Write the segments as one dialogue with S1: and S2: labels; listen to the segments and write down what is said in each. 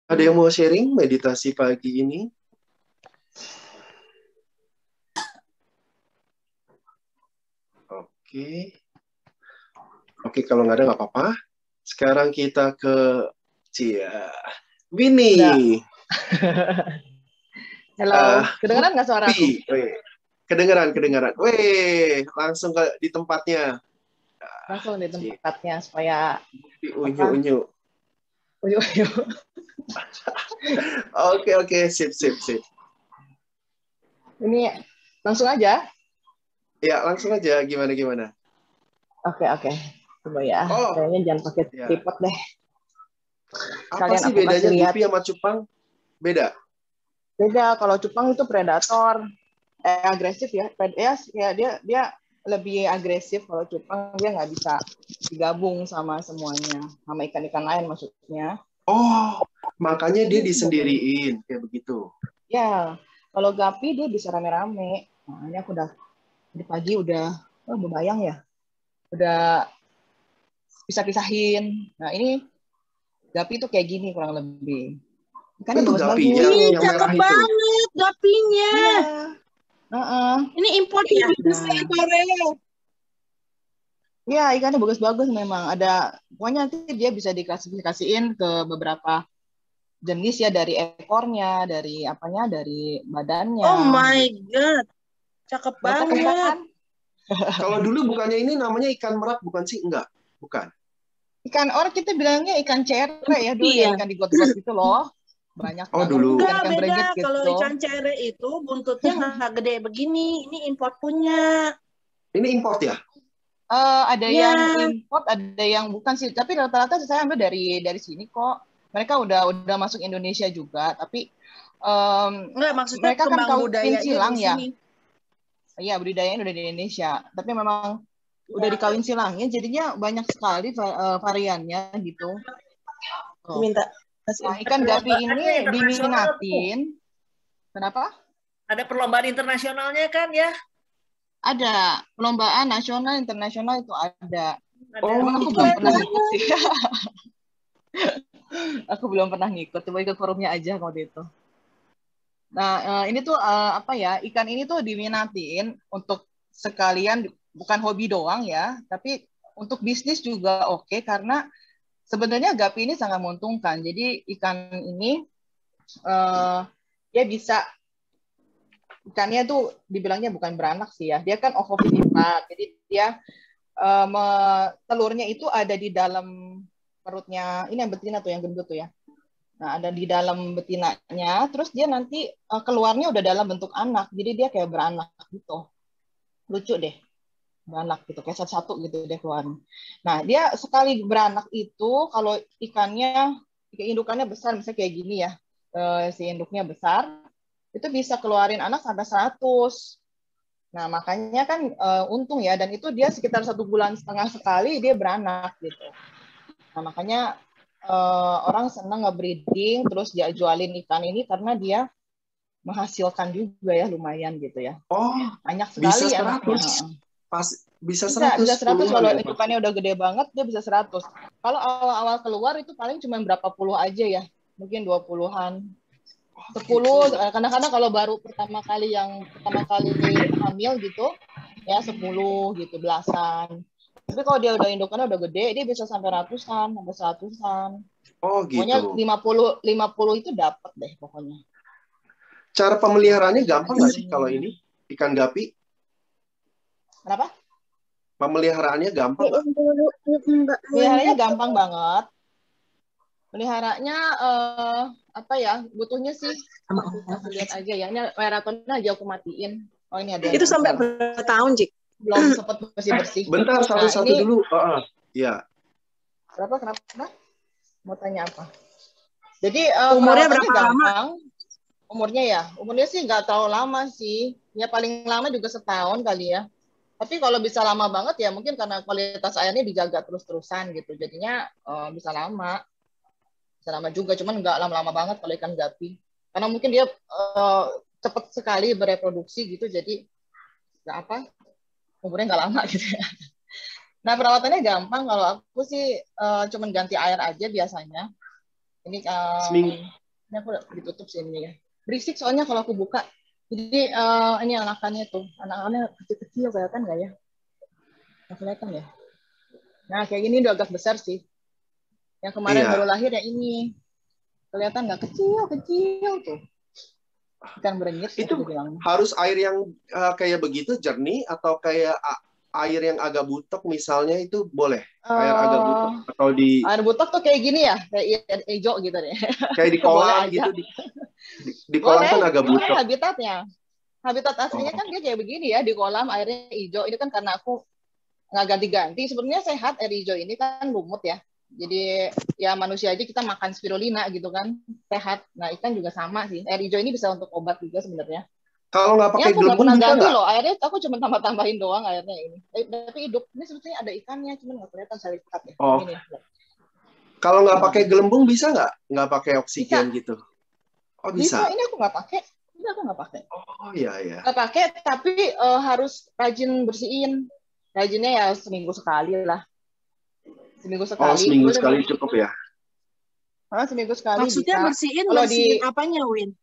S1: Ada yang mau sharing meditasi pagi ini? Oke. Oke, kalau nggak ada nggak apa-apa. Sekarang kita ke Cia.
S2: Udah.
S1: Winnie.
S2: Halo, kedengeran nggak suara aku?
S1: Kedengeran. Weh, langsung di tempatnya.
S2: Langsung di tempatnya supaya
S1: Di
S2: apa?
S1: unyu-unyu.
S2: Unyu-unyu.
S1: Oke, sip.
S2: Ini langsung aja.
S1: Ya, langsung aja. Gimana?
S2: Oke. Coba ya.
S1: Oh,
S2: Kayaknya jangan pakai
S1: ya.
S2: tripod deh.
S1: Apa
S2: Kalian
S1: sih
S2: aku
S1: bedanya
S2: kasih lihat.
S1: gupi sama cupang? Beda?
S2: Beda. Kalau cupang itu predator, agresif ya. Dia lebih agresif. Kalau cupang dia nggak bisa digabung sama semuanya, sama ikan-ikan lain maksudnya.
S1: Oh, makanya dia disendiriin kayak begitu.
S2: Ya, kalau gapi dia bisa rame-rame. Nah, ini aku udah di pagi udah bayang ya. Udah bisa pisahin. Nah, ini gapi tuh kayak gini kurang lebih. Ikannya
S1: Itu gapi
S2: bagus-bagus.
S1: yang
S3: Cakep
S1: merah itu.
S3: banget gapinya.
S2: Iya.
S3: Ini import ya?
S2: Nah.
S3: Korea.
S2: Iya, ikannya bagus-bagus memang. Pokoknya nanti dia bisa diklasifikasiin ke beberapa jenis ya, dari ekornya, dari badannya.
S3: Oh my god. Cakep banget.
S2: Kan?
S1: Kalau dulu bukannya ini namanya ikan merak, bukan sih? Enggak, bukan.
S2: Ikan orang kita bilangnya ikan cere ya dulu
S3: Iya.
S2: ya, ikan di got-got gitu loh. Banyak banget.
S1: Dulu.
S3: Enggak,
S2: ikan
S3: beda.
S2: beregit gitu.
S3: Kalau ikan cere itu buntutnya nggak gede begini. Ini import punya.
S1: Ini import ya?
S2: Ada yang import, ada yang bukan sih. Tapi rata-rata saya ambil dari sini kok. Mereka udah masuk Indonesia juga. Tapi
S3: Enggak, maksudnya
S2: mereka kan kawin silang ya.
S3: Sini.
S2: Iya, budidayanya udah di Indonesia. Tapi memang udah dikawin silangnya, jadinya banyak sekali variannya gitu.
S3: Minta.
S2: Nah, ikan gapi ini diminatin. Kenapa?
S3: Ada perlombaan internasionalnya kan ya?
S2: Ada perlombaan nasional, internasional itu ada.
S3: Aku
S2: belum pernah ngikut sih. Aku belum pernah ngikut, coba ikut forumnya aja waktu itu. Nah, ini tuh ikan ini tuh diminatin untuk sekalian, bukan hobi doang ya, tapi untuk bisnis juga oke, karena sebenarnya gapi ini sangat menguntungkan. Jadi ikan ini dia bisa, ikannya tuh dibilangnya bukan beranak sih ya, dia kan ovovivipat. Jadi dia telurnya itu ada di dalam perutnya, ini yang betina tuh, yang gendut tuh ya. Nah, ada di dalam betinanya, terus dia nanti keluarnya udah dalam bentuk anak, jadi dia kayak beranak gitu. Lucu deh, beranak gitu, kayak satu-satu gitu deh keluarnya. Nah, dia sekali beranak itu, kalau indukannya besar, misalnya kayak gini ya, si induknya besar, itu bisa keluarin anak sampai 100. Nah, makanya kan untung ya, dan itu dia sekitar 1,5 bulan sekali dia beranak gitu. Nah, makanya orang senang nge-breeding, terus dia jualin ikan ini karena dia menghasilkan juga ya, lumayan gitu ya.
S1: Oh,
S2: banyak sekali
S1: bisa 100.
S2: anaknya.
S1: Bisa 100.
S2: Bisa 100 kalau indukannya udah gede banget, dia bisa 100. Kalau awal-awal keluar itu paling cuma berapa puluh aja ya, mungkin 20-an. 10, kadang-kadang kalau baru pertama kali hamil gitu, ya 10 gitu, belasan. Tapi kalau dia udah indukannya udah gede, dia bisa sampai ratusan, sampai 100-an.
S1: Oh gitu.
S2: Pokoknya 50 itu dapat deh pokoknya.
S1: Cara pemeliharaannya gampang nggak sih kalau ini ikan gapi?
S2: Kenapa?
S1: Pemeliharaannya gampang nggak?
S2: Peliharaannya gampang banget. Peliharanya butuhnya sih. Aku lihat aja ya. Ini maratonnya aja aku matiin. Oh, ini ada.
S3: Itu sampai berapa tahun, Cik?
S2: Belum sempat bersih-bersih.
S1: Bentar, satu-satu dulu. Iya.
S2: Kenapa? Mau tanya apa? Jadi
S3: umurnya berapa
S2: gampang. Umurnya sih nggak terlalu lama sih. Ya paling lama juga setahun kali ya. Tapi kalau bisa lama banget ya mungkin karena kualitas airnya dijaga terus-terusan gitu. Jadinya bisa lama. Bisa lama juga, cuman nggak lama-lama banget kalau ikan gapi. Karena mungkin dia cepat sekali bereproduksi gitu, jadi umurnya nggak lama gitu ya. Nah, perawatannya gampang. Kalau aku sih cuman ganti air aja biasanya. Ini
S1: Seminggu.
S2: ini aku ditutup sih ini ya. Berisik soalnya kalau aku buka. Jadi ini anakannya tuh, anakannya kecil-kecil kelihatan nggak ya? Nggak kelihatan ya. Nah kayak gini udah agak besar sih. Yang kemarin
S1: Iya.
S2: baru lahir yang ini kelihatan nggak kecil tuh. Ikan berenyit
S1: Itu
S2: aku bilang.
S1: harus air yang kayak begitu jernih atau kayak air yang agak butek misalnya itu boleh? Air agak butek atau di
S2: Air butek tuh kayak gini ya, kayak air hijau gitu deh.
S1: kayak di
S2: Boleh
S1: kolam
S2: aja.
S1: gitu di kolam
S2: Boleh,
S1: kan agak
S2: ini
S1: butek.
S2: habitatnya. Habitat aslinya kan dia kayak begini ya, di kolam airnya hijau. Ini kan karena aku nggak ganti-ganti. Sebenarnya sehat air hijau ini kan lumut ya. Jadi ya manusia aja kita makan spirulina gitu kan, sehat. Nah ikan juga sama sih. Air hijau ini bisa untuk obat juga sebenarnya.
S1: Kalau nggak
S2: Ini
S1: pakai
S2: aku nggak
S1: gelembung
S2: pernah
S1: bisa
S2: ganti
S1: nggak?
S2: loh airnya. Aku cuma tambah-tambahin doang airnya ini. Tapi hidup. Ini sebetulnya ada ikannya, cuma nggak kelihatan saya lihat ya.
S1: Oh,
S2: Ini nih.
S1: kalau nggak pakai gelembung bisa nggak? Nggak pakai oksigen
S2: Bisa.
S1: gitu? Oh
S2: Bisa.
S1: bisa.
S2: Ini aku nggak pakai. Ini aku nggak pakai.
S1: Oh iya ya.
S2: Nggak pakai, tapi harus rajin bersihin. Rajinnya ya seminggu sekali lah. Seminggu
S1: Oh
S2: sekali.
S1: seminggu
S2: Udah,
S1: sekali cukup ya?
S2: seminggu sekali
S3: Maksudnya
S2: bisa.
S3: bersihin
S2: Kalau
S3: apanya, Win?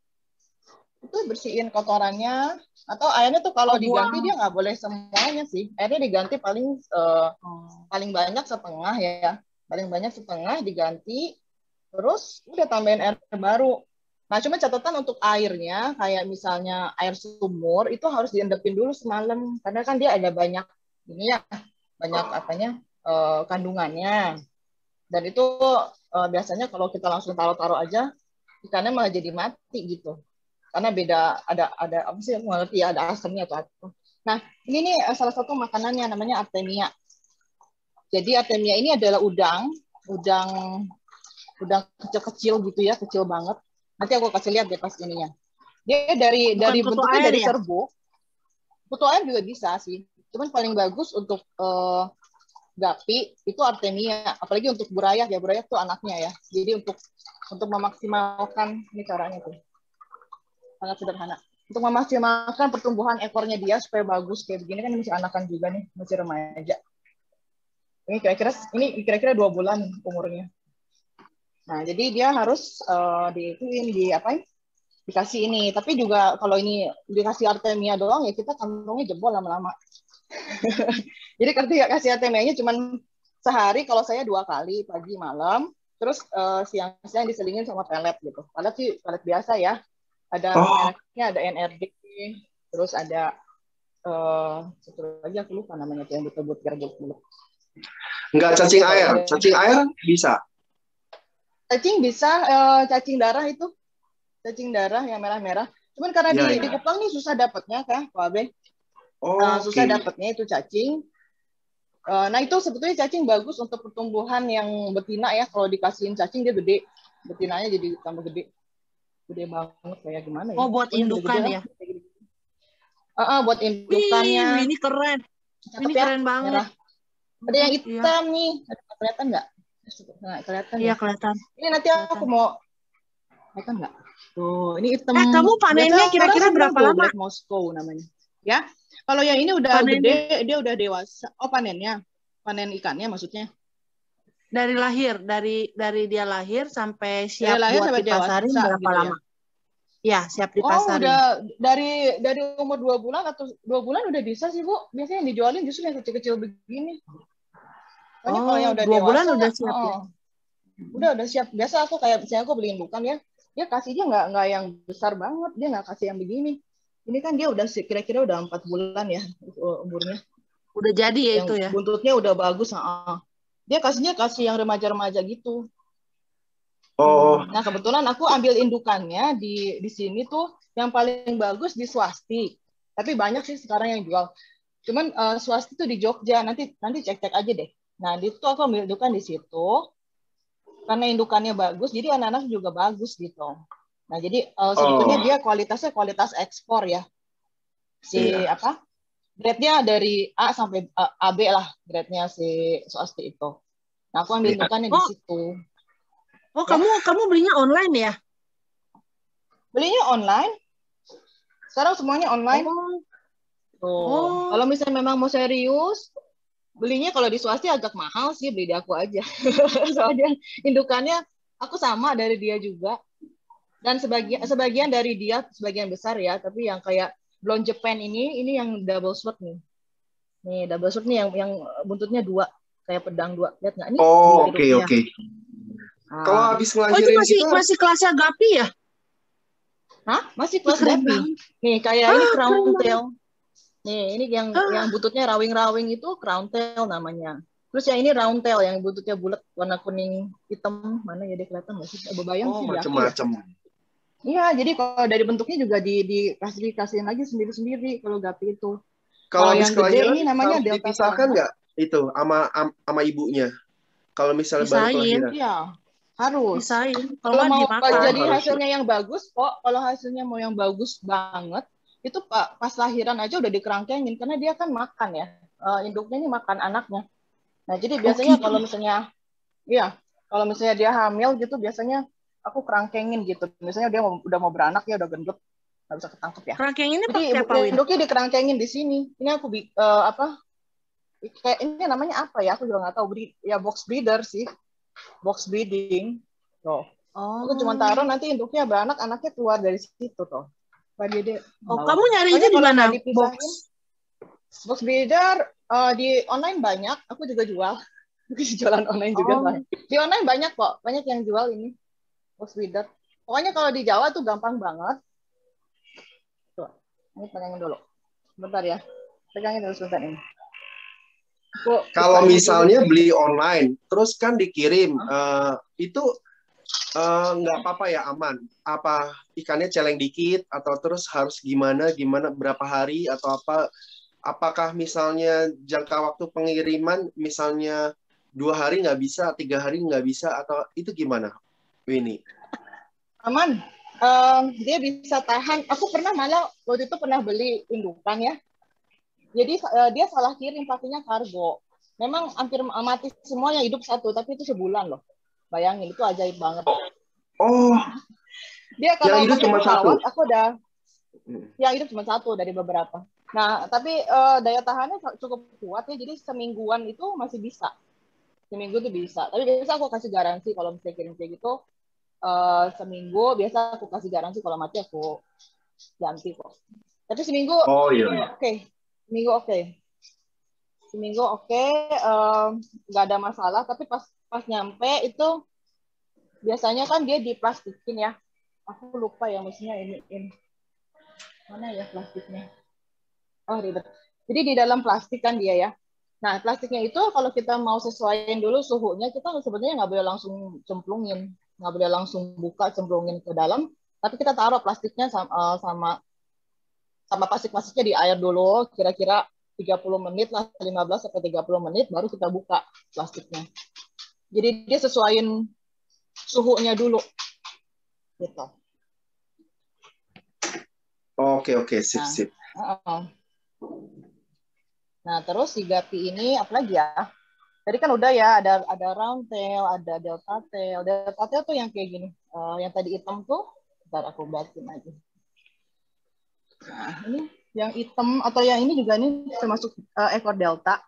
S2: itu bersihin kotorannya atau airnya tuh kalau diganti
S3: buang.
S2: dia nggak boleh semuanya sih. Airnya diganti paling paling banyak setengah ya. Paling banyak setengah diganti. Terus udah tambahin air baru. Nah, cuma catatan untuk airnya, kayak misalnya air sumur, itu harus diendapin dulu semalam. Karena kan dia ada banyak, ini ya, banyak apanya, kandungannya. Dan itu biasanya kalau kita langsung taruh-taruh aja, ikannya malah jadi mati gitu. Karena beda, ada apa sih, aku nggak ngerti ya, ada asamnya atau apa. Nah, ini nih salah satu makanannya, namanya artemia. Jadi artemia ini adalah udang kecil-kecil gitu ya, kecil banget. Nanti aku kasih lihat deh pas ininya. Dia dari
S3: kutu
S2: bentuknya
S3: air
S2: dari
S3: ya?
S2: serbuk. Kutu air juga bisa sih. Cuman paling bagus untuk gapi itu artemia. Apalagi untuk burayak ya, burayak tuh anaknya ya. Jadi untuk memaksimalkan ini caranya tuh. Sangat sederhana. Untuk memaksimalkan pertumbuhan ekornya dia supaya bagus kayak begini kan masih anakan juga nih, masih remaja. Ini kira-kira 2 bulan umurnya. Nah, jadi dia harus dikasih ini. Tapi juga kalau ini dikasih artemia doang ya kita kantongnya jebol lama-lama. Jadi ketika kasih artemianya cuma sehari, kalau saya 2 kali pagi malam, terus siang-siang diselingin sama pelet gitu. Pelet sih pelet biasa ya. Ada mereknya, ada NRD, terus ada satu lagi aku lupa namanya tuh yang ditebut-tebut.
S1: Nggak cacing air. Cacing air bisa.
S2: Cacing bisa, cacing darah itu. Cacing darah yang merah-merah. Cuman karena di Kupang nih susah dapatnya kan, Pak Abe. Susah dapatnya itu cacing. Nah itu sebetulnya cacing bagus untuk pertumbuhan yang betina ya. Kalau dikasihin cacing dia gede. Betinanya jadi tambah gede. Gede banget kayak gimana ya.
S3: Oh buat indukan ya?
S2: Buat indukannya.
S3: Wih, ini keren. Ini
S2: ya,
S3: keren banget.
S2: Merah. Ada yang hitam nih. Kelihatan nggak? Kelihatan
S3: iya,
S2: ya?
S3: kelihatan.
S2: Ini nanti aku mau kelihatan nggak? Tuh, ini hitam.
S3: Kamu panennya kira-kira berapa lama?
S2: Black Moscow namanya. Ya. Kalau yang ini udah gede, dia udah dewasa. Oh, panennya. Panen ikannya maksudnya.
S3: Dari lahir, dari dia lahir sampai siap buat dipasarin berapa gitu lama? Ya, siap dipasarin.
S2: Oh, udah dari umur 2 bulan atau 2 bulan udah bisa sih, Bu. Biasanya yang dijualin justru yang kecil-kecil begini. Pokoknya kalau yang udah
S3: 2
S2: dewasa,
S3: bulan udah siap ya?
S2: Udah siap. Biasa aku misalnya aku beliin bukan ya, dia kasihnya nggak yang besar banget, dia nggak kasih yang begini. Ini kan dia udah kira-kira udah 4 bulan ya umurnya.
S3: Udah jadi ya itu ya?
S2: Buntutnya udah bagus. Dia kasih yang remaja-remaja gitu. Nah kebetulan aku ambil indukannya di sini tuh yang paling bagus di Swasti. Tapi banyak sih sekarang yang jual. Cuman Swasti tuh di Jogja. Nanti cek-cek aja deh. Nah di situ aku ambil indukan di situ. Karena indukannya bagus, jadi anak-anak juga bagus gitu. Nah jadi sebetulnya dia kualitasnya kualitas ekspor ya. Grade-nya dari A sampai AB lah, grade-nya si Swasti itu. Nah, aku ambil indukannya di situ.
S3: Oh, kamu belinya online ya?
S2: Belinya online. Sekarang semuanya online. Kalau misalnya memang mau serius, belinya kalau di Swasti agak mahal sih, beli di aku aja. Soalnya indukannya Aku sama dari dia juga. Dan sebagian dari dia, sebagian besar ya, tapi yang kayak Blonde Japan ini yang double sword nih. Nih, double sword nih yang buntutnya 2, kayak pedang 2. Lihat nggak nih?
S1: Oh, oke. Kalau
S2: Ah.
S1: habis ngelahirin
S3: itu masih kelasnya Gapi ya?
S2: Hah? Masih kelas Gapi. Nih, kayak ini crown tail. Nih, ini yang buntutnya rawing-rawing itu crown tail namanya. Terus yang ini round tail, yang buntutnya bulat, warna kuning hitam. Mana ya, dia kelihatan nggak sih? Bebayang sih.
S1: Macam-macam.
S2: Iya, jadi kalau dari bentuknya juga diklasifikasiin lagi sendiri-sendiri kalau Gapi itu.
S1: Kalau yang gede
S2: ini namanya
S1: Delta. Dipisahkan nggak itu sama ibunya? Kalau misalnya baru kelahiran.
S2: Iya, harus.
S3: Pisahin.
S2: Kalau mau jadi hasilnya yang bagus kok, kalau hasilnya mau yang bagus banget, itu pas lahiran aja udah dikerangkengin karena dia kan makan ya. Induknya ini makan anaknya. Nah, jadi biasanya kalau misalnya dia hamil gitu, biasanya aku kerangkengin gitu. Misalnya dia udah mau beranak, ya udah gendut, nggak bisa ketangkep ya.
S3: Kerangkenginnya
S2: jadi induknya dikerangkengin di sini. Ini aku kayak ini namanya apa ya? Aku juga nggak tahu. Ya box breeder sih, box breeding. Tuh. Aku cuma taruh nanti induknya beranak, anaknya keluar dari situ tuh.
S3: Kamu nyarinya di mana?
S2: Box breeder di online banyak. Aku juga jual. Jualan online juga banyak. Di online banyak kok, banyak yang jual ini box breeder. Pokoknya kalau di Jawa tuh gampang banget. Tuh, ini pegangin dulu. Bentar ya, pegangin dulu sebentar ini.
S1: Kalau misalnya beli online, terus kan dikirim, itu nggak apa-apa ya, aman? Apa ikannya celeng dikit atau terus harus gimana berapa hari atau apa? Apakah misalnya jangka waktu pengiriman misalnya 2 hari nggak bisa, 3 hari nggak bisa, atau itu gimana, Winnie?
S2: Aman. Dia bisa tahan. Aku malah waktu itu pernah beli indukan ya. Jadi dia salah kirim, pakainya kargo. Memang hampir mati semuanya, hidup 1, tapi itu sebulan loh. Bayangin, itu ajaib banget.
S1: Oh.
S2: Dia kalau
S1: yang hidup cuma 1.
S2: Aku udah yang hidup cuma 1 dari beberapa. Nah, tapi daya tahannya cukup kuat ya. Jadi semingguan itu masih bisa. Seminggu tuh bisa. Tapi biasa aku kasih garansi kalau misalnya kirim kayak gitu. Seminggu biasa aku kasih garansi, kalau mati aku ganti kok. Tapi seminggu oke. Seminggu oke, nggak ada masalah. Tapi pas nyampe itu biasanya kan dia diplastikin ya. Aku lupa ya, mestinya ini mana ya plastiknya. Oh, ribet. Jadi di dalam plastik kan dia ya. Nah, plastiknya itu kalau kita mau sesuaiin dulu suhunya, kita sebenarnya nggak boleh langsung cemplungin. Nggak boleh langsung buka, cemplungin ke dalam. Tapi kita taruh plastiknya sama plastik-plastiknya di air dulu, kira-kira 30 menit lah, 15-30 menit, baru kita buka plastiknya. Jadi dia sesuaiin suhunya dulu. Gitu.
S1: Oke, sip.
S2: Nah, terus si Gapi ini apalagi ya? Tadi kan udah ya, ada round tail, ada delta tail. Delta tail tuh yang kayak gini. Yang tadi hitam tuh, ntar aku batin aja. Nah, ini yang hitam atau yang ini juga ini termasuk ekor delta.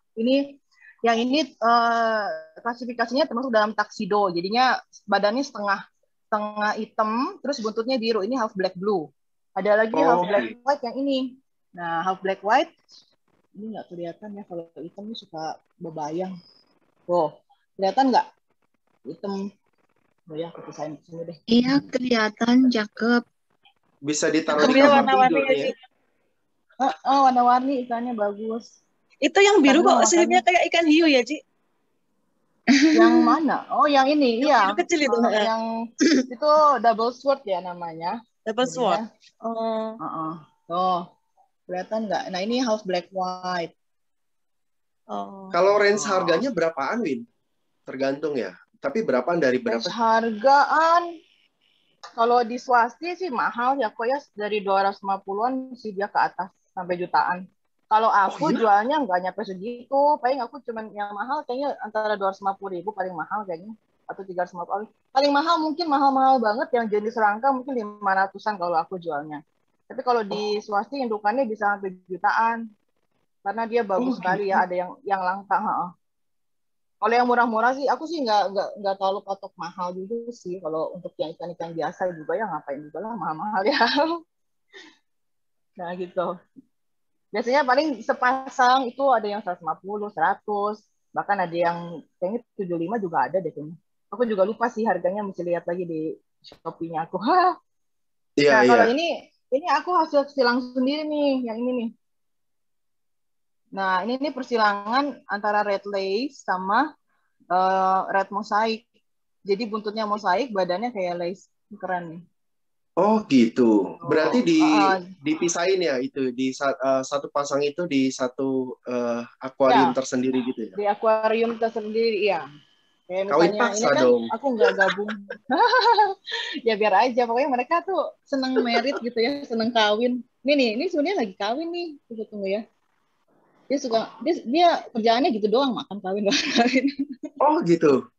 S2: Yang ini klasifikasinya termasuk dalam taksido. Jadinya badannya setengah hitam, terus buntutnya biru. Ini half black blue. Ada lagi half black white yang ini. Nah, half black white ini nggak kelihatan ya, kalau hitam ini suka bebayang. Kelihatan nggak? Hitam. Ya, aku pisahin sini deh.
S3: Iya, kelihatan, cakep.
S1: Bisa ditaruh di kamar tidur ya.
S2: Warna-warni ikannya bagus.
S4: Itu yang biru kok siripnya kayak ikan hiu ya, Ci?
S2: Yang mana? Oh, yang ini. Iya.
S4: Yang kecil itu.
S2: Yang itu double sword ya namanya.
S4: Double sword.
S2: Tuh. Kelihatan nggak? Nah, ini half black white.
S1: Kalau range harganya berapaan, Win? Tergantung ya. Tapi berapaan dari berapa?
S2: Hargaan kalau di swasti sih mahal ya, kok ya, dari 250-an sih dia ke atas sampai jutaan. Kalau aku jualnya nggak nyampe segitu, paling aku cuman yang mahal kayaknya antara 250.000 paling mahal kayaknya, atau 350. Paling mahal mungkin mahal-mahal banget yang jenis rangka mungkin 500-an kalau aku jualnya. Tapi kalau di swasti indukannya bisa sampai jutaan. Karena dia bagus sekali ya, ada yang langka. Kalau yang murah-murah sih, aku sih nggak terlalu patok mahal juga sih. Kalau untuk yang ikan-ikan biasa juga ya ngapain juga lah mahal-mahal ya. Nah gitu. Biasanya paling sepasang itu ada yang 150, 100, bahkan ada yang kayaknya 75 juga ada deh kayaknya. Aku juga lupa sih harganya, mesti lihat lagi di Shopee-nya aku.
S1: Iya,
S2: Nah
S1: iya.
S2: kalau ini aku hasil silang sendiri nih, yang ini nih. Nah ini persilangan antara red lace sama red mosaic. Jadi buntutnya mosaic, badannya kayak lace. Keren nih.
S1: Oh gitu. Berarti
S2: Oh,
S1: dipisahin ya itu di satu pasang itu di satu akuarium
S2: ya,
S1: tersendiri gitu ya.
S2: di akuarium tersendiri, iya. Kayak
S1: Kawin
S2: misalnya ini
S1: paksa
S2: kan
S1: dong.
S2: aku nggak gabung. Ya biar aja. Pokoknya mereka tuh seneng merit gitu ya, seneng kawin. Ini sebenarnya lagi kawin nih. Tunggu ya. Dia suka dia kerjaannya gitu doang, makan kawin doang kawin.
S1: Oh gitu.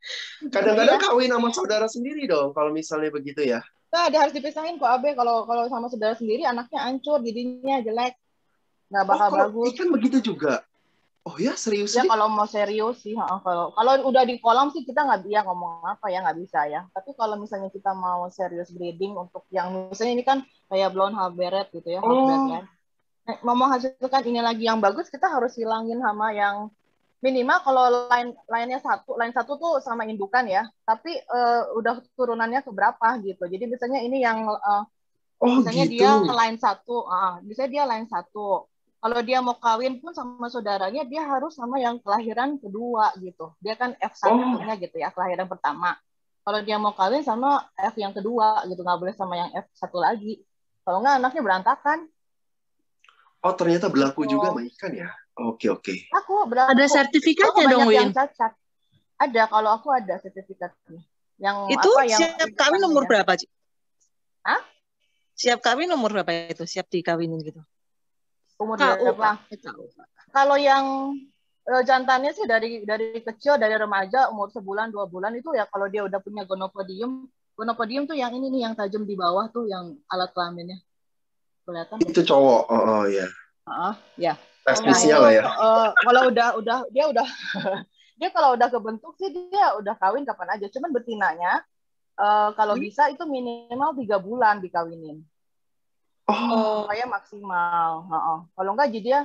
S1: Kadang-kadang
S2: Iya.
S1: kawin sama saudara sendiri dong kalau misalnya begitu ya.
S2: Nah, dia harus dipisahin kok Abe, kalau sama saudara sendiri anaknya hancur, jadinya jelek, nggak
S1: Oh,
S2: bakal
S1: kalau
S2: bagus.
S1: ikan begitu juga. Oh ya, serius
S2: Ya
S1: sih?
S2: kalau mau serius sih, kalau udah di kolam sih kita nggak bisa ngomong apa ya, nggak bisa ya. Tapi kalau misalnya kita mau serius breeding untuk yang misalnya ini kan kayak blonde half beret gitu ya, half
S1: Oh,
S2: beret. Mau menghasilkan ini lagi yang bagus, kita harus hilangin sama yang minimal kalau lain satu tuh sama indukan ya, tapi udah turunannya ke berapa gitu. Jadi misalnya ini yang
S1: oh
S2: misalnya
S1: gitu.
S2: dia misalnya dia lain satu. Kalau dia mau kawin pun sama saudaranya, dia harus sama yang kelahiran kedua gitu. Dia kan
S1: Oh,
S2: F1-nya gitu ya, kelahiran pertama. Kalau dia mau kawin sama F yang kedua gitu, nggak boleh sama yang F1 lagi. Kalau nggak anaknya berantakan.
S1: oh ternyata berlaku
S2: Gitu.
S1: juga sama ikan ya. Oke, oke.
S2: Berlaku.
S3: Ada sertifikatnya dong,
S2: yang
S3: Win.
S2: cacat. Ada, kalau aku ada sertifikatnya. Yang
S4: Itu
S2: yang
S4: siap kawin umur berapa, Ci?
S2: Hah?
S4: Siap kawin umur berapa itu? Siap dikawinin gitu.
S2: Umur
S3: KU,
S2: berapa? Kalau yang jantannya sih dari kecil, dari remaja, umur sebulan, 2 bulan itu ya kalau dia udah punya gonopodium. Gonopodium tuh yang ini nih, yang tajam di bawah tuh, yang alat kelaminnya. Kelihatan?
S1: Itu cowok. Oh ya.
S2: Ya.
S1: Testisnya
S2: Nah,
S1: lah ya.
S2: kalau dia kalau udah kebentuk sih dia udah kawin kapan aja. Cuman betinanya kalau bisa itu minimal 3 bulan dikawinin.
S1: Oh,
S2: Supaya maksimal. Kalau enggak jadi dia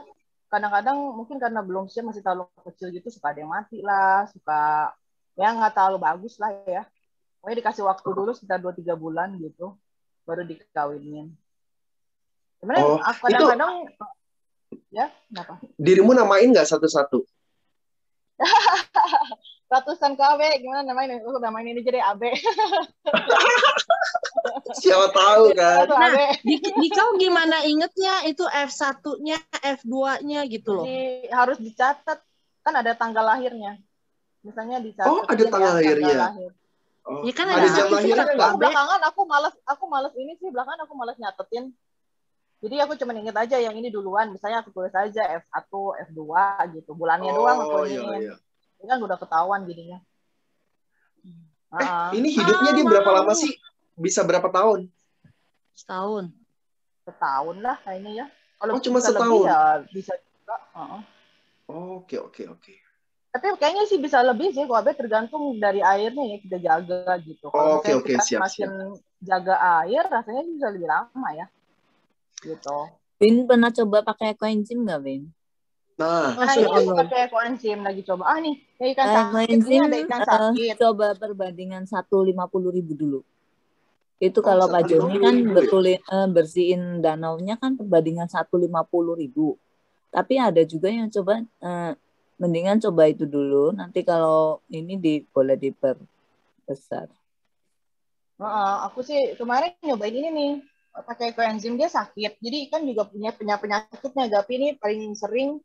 S2: kadang-kadang mungkin karena belum siap, masih terlalu kecil gitu, suka ada yang mati lah, suka ya nggak terlalu bagus lah ya. Pokoknya dikasih waktu dulu sekitar 2-3 bulan gitu, baru dikawinin. Sebenarnya kadang-kadang ya, kenapa?
S1: Dirimu namain nggak satu-satu?
S2: Ratusan KW, gimana namain? Aku namain ini jadi AB.
S1: Siapa tahu kan.
S3: Nah, di kau gimana ingetnya itu F1-nya, F2-nya gitu loh.
S2: Jadi harus dicatat, kan ada tanggal lahirnya. Misalnya dicatat.
S1: Oh, ada tanggal lahirnya.
S2: Lahir.
S1: Oh,
S3: Ya kan
S1: ada jam lahirnya nggak?
S2: Belakangan aku malas ini sih, belakangan aku malas nyatetin. Jadi aku cuma inget aja yang ini duluan, misalnya aku tulis aja F1, F2 gitu. Bulannya doang aku ingin.
S1: Iya.
S2: Ini kan udah ketahuan jadinya.
S1: Ini hidupnya dia berapa lama sih? Bisa berapa tahun?
S3: Setahun
S2: lah kayaknya ya. Kalau
S1: cuma
S2: bisa
S1: setahun.
S2: Lebih ya bisa juga.
S1: Oke.
S2: Tapi kayaknya sih bisa lebih sih, kalau tergantung dari airnya ya, kita jaga gitu. Kalau
S1: Oke,
S2: kita
S1: siap.
S2: jaga air, rasanya bisa lebih lama ya. Gitu.
S5: Vin pernah coba pakai ekoenzim nggak, Vin?
S1: Nah,
S2: ini aku pakai ekoenzim lagi coba. Nih, ikan sakit. Ini ada ikan sakit.
S5: Coba perbandingan 150.000 dulu. Itu kalau Pak Joni kan bersihin danaunya kan perbandingan 150.000. Tapi ada juga yang coba mendingan coba itu dulu. Nanti kalau ini boleh diperbesar.
S2: Aku sih kemarin nyobain ini nih, pakai ekoenzim, dia sakit. Jadi ikan juga punya penyakitnya. Tapi ini paling sering,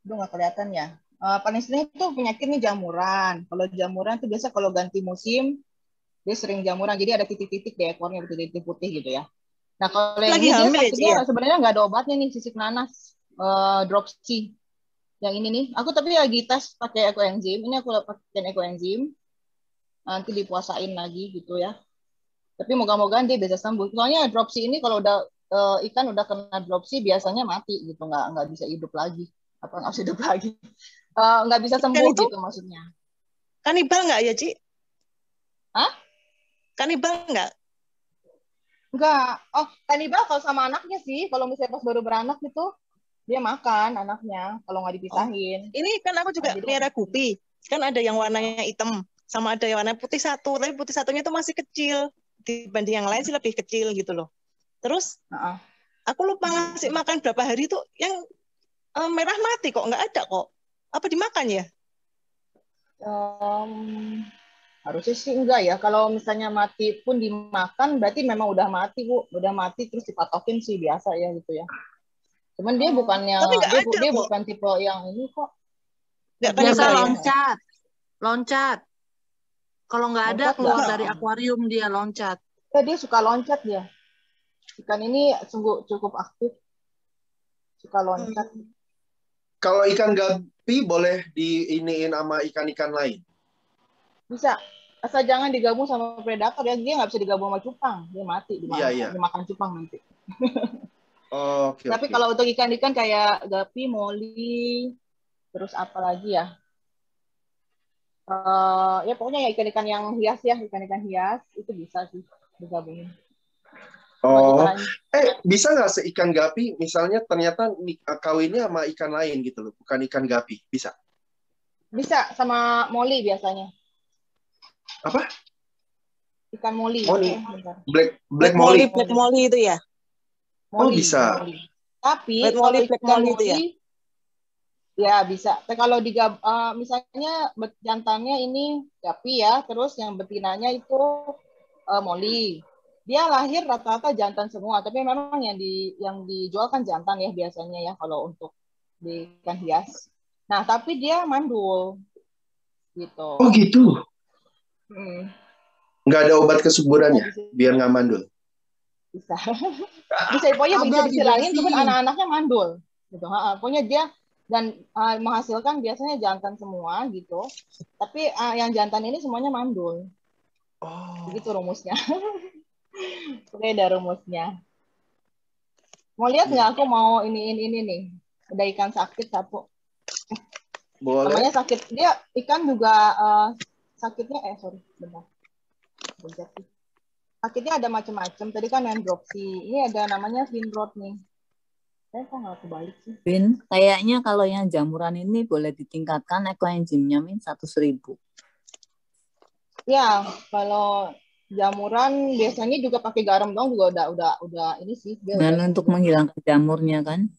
S2: udah nggak kelihatan ya. Paling sering itu penyakit nih jamuran. Kalau jamuran tuh biasa kalau ganti musim, dia sering jamuran. Jadi ada titik-titik di ekornya, titik putih gitu ya. Nah kalau yang ini dia sakitnya sebenarnya nggak ada obatnya nih, sisik nanas, dropsy. Yang ini nih, aku tapi lagi tes pakai ekoenzim. Ini aku pakai ekoenzim. Nanti dipuasain lagi gitu ya. Tapi moga-mogaan dia bisa sembuh. Soalnya dropsy ini kalau udah ikan udah kena dropsy biasanya mati gitu, nggak bisa hidup lagi. Nggak bisa sembuh gitu maksudnya.
S4: Kanibal nggak ya, Ci?
S2: Hah?
S4: Kanibal nggak?
S2: Enggak. Oh, kanibal kalau sama anaknya sih. Kalau misalnya pas baru beranak itu, dia makan anaknya. Kalau nggak dipisahin.
S4: Ini kan aku juga pelihara gupi. Kan ada yang warnanya hitam. Sama ada yang warna putih satu. Tapi putih satunya itu masih kecil. Dibanding yang lain sih lebih kecil gitu loh. Terus, aku lupa ngasih makan berapa hari tuh. Yang merah mati kok. Nggak ada kok. Apa dimakan ya?
S2: Harusnya sih enggak ya. Kalau misalnya mati pun dimakan, berarti memang udah mati, Bu. Udah mati terus dipatokin sih biasa ya gitu ya. Cuman dia bukannya, dia bukan tipe yang ini kok.
S3: Biasa loncat. Loncat. Kalau nggak ada, keluar dari akuarium dia loncat.
S2: Ya, dia suka loncat dia. Ikan ini sungguh cukup aktif. Suka loncat.
S1: Kalau ikan gapi boleh diiniin sama ikan-ikan lain?
S2: Bisa. Asal jangan digabung sama predator ya. Dia nggak bisa digabung sama cupang. Dia mati dimakan cupang nanti. Tapi kalau untuk ikan-ikan kayak gapi, moli, terus apa lagi ya? Ya pokoknya ya ikan-ikan yang hias ya, ikan-ikan hias itu bisa sih digabungin.
S1: Bisa nggak seikan gapi misalnya ternyata kawinnya sama ikan lain gitu loh, bukan ikan gapi, bisa?
S2: Bisa sama moli biasanya.
S1: Apa?
S2: Ikan moli.
S1: Black moli.
S4: Black moli itu ya?
S2: Moli,
S1: bisa.
S2: Moli. Tapi
S4: kalau black moli itu ya?
S2: Ya bisa. Kalau misalnya jantannya ini gapi ya, terus yang betinanya itu moli. Dia lahir rata-rata jantan semua, tapi memang yang dijual kan jantan ya biasanya ya kalau untuk di ikan hias. Nah, tapi dia mandul. Gitu.
S1: Oh gitu. Nggak ada obat kesuburannya biar nggak mandul.
S2: Bisa. Pokoknya bisa disilangin, cuman anak-anaknya mandul. Gitu. Pokoknya dia dan menghasilkan biasanya jantan semua gitu. Tapi yang jantan ini semuanya mandul. Begitu rumusnya. Oke, ada rumusnya. Mau lihat nggak? Aku mau ini nih. Ada ikan sakit satu.
S1: Boleh.
S2: Namanya sakit. Dia ikan juga sakitnya. Bentar. Sakitnya ada macam-macam. Tadi kan Nandropsi. Ini ada namanya Finrod nih. Kok nggak kebalik sih?
S5: Vin, kayaknya kalau yang jamuran ini boleh ditingkatkan ekoenzimnya min 100.000.
S2: Ya, kalau jamuran biasanya juga pakai garam dong juga udah ini sih.
S5: Dan untuk menghilangkan jamurnya kan?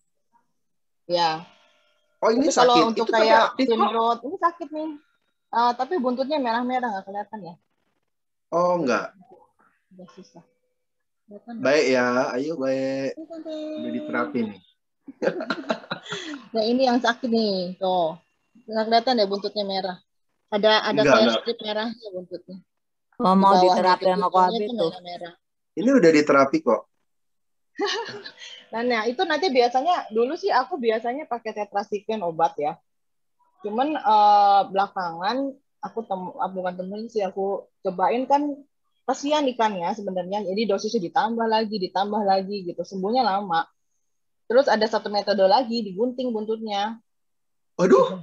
S2: Ya.
S1: Oh ini
S2: tapi
S1: sakit.
S2: Kalau untuk kayak Finrod ini sakit nih. Tapi buntutnya merah-merah nggak kelihatan ya?
S1: Oh enggak.
S2: Udah susah.
S1: Baik ya, ayo baik. Udah diterapi nih.
S2: Nah ini yang sakit nih, tuh. Nggak kelihatan deh buntutnya merah. Ada kayak strip merahnya buntutnya.
S5: Oh, mau diterapi sama Koabi tuh.
S1: Ini udah diterapi kok.
S2: Nah, itu nanti biasanya dulu sih aku biasanya pakai tetrasiklen obat ya. Cuman belakangan aku bukan temen sih aku cobain kan kasihan ikannya sebenarnya. Jadi dosisnya ditambah lagi gitu. Sembuhnya lama. Terus ada satu metode lagi digunting buntutnya.
S1: Waduh,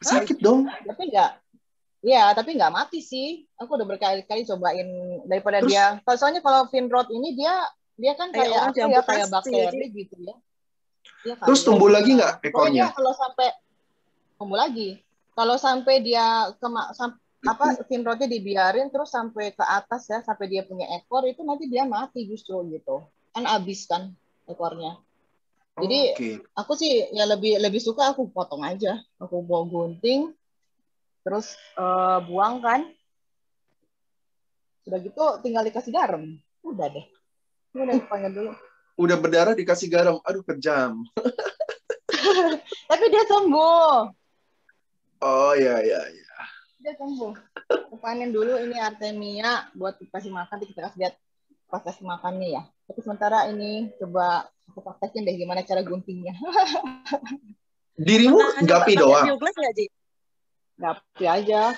S1: sakit dong.
S2: Tapi nggak mati sih. Aku udah berkali-kali cobain daripada terus, dia. Soalnya kalau Finrod ini dia kan kayak kayak bakteri gitu ya.
S1: Terus tumbuh lagi nggak ekornya?
S2: Kalau sampai tumbuh lagi. Kalau sampai dia Finrodnya dibiarin terus sampai ke atas ya, sampai dia punya ekor itu nanti dia mati justru gitu. Kan abis kan ekornya. Jadi aku sih ya lebih suka aku potong aja. Aku bawa gunting terus buang kan. Udah gitu tinggal dikasih garam. Udah deh. Udah panggil dulu.
S1: Udah berdarah dikasih garam. Aduh kejam.
S2: Tapi dia sembuh.
S1: Oh ya.
S2: Dia sembuh. Panen dulu ini Artemia buat dikasih makan. Kita kasih lihat pas kasih makannya ya. Tapi sementara ini coba aku praktekin deh gimana cara guntingnya.
S1: Dirimu gapi doang?
S4: Bioglas nggak, Ci?
S2: Gapi aja.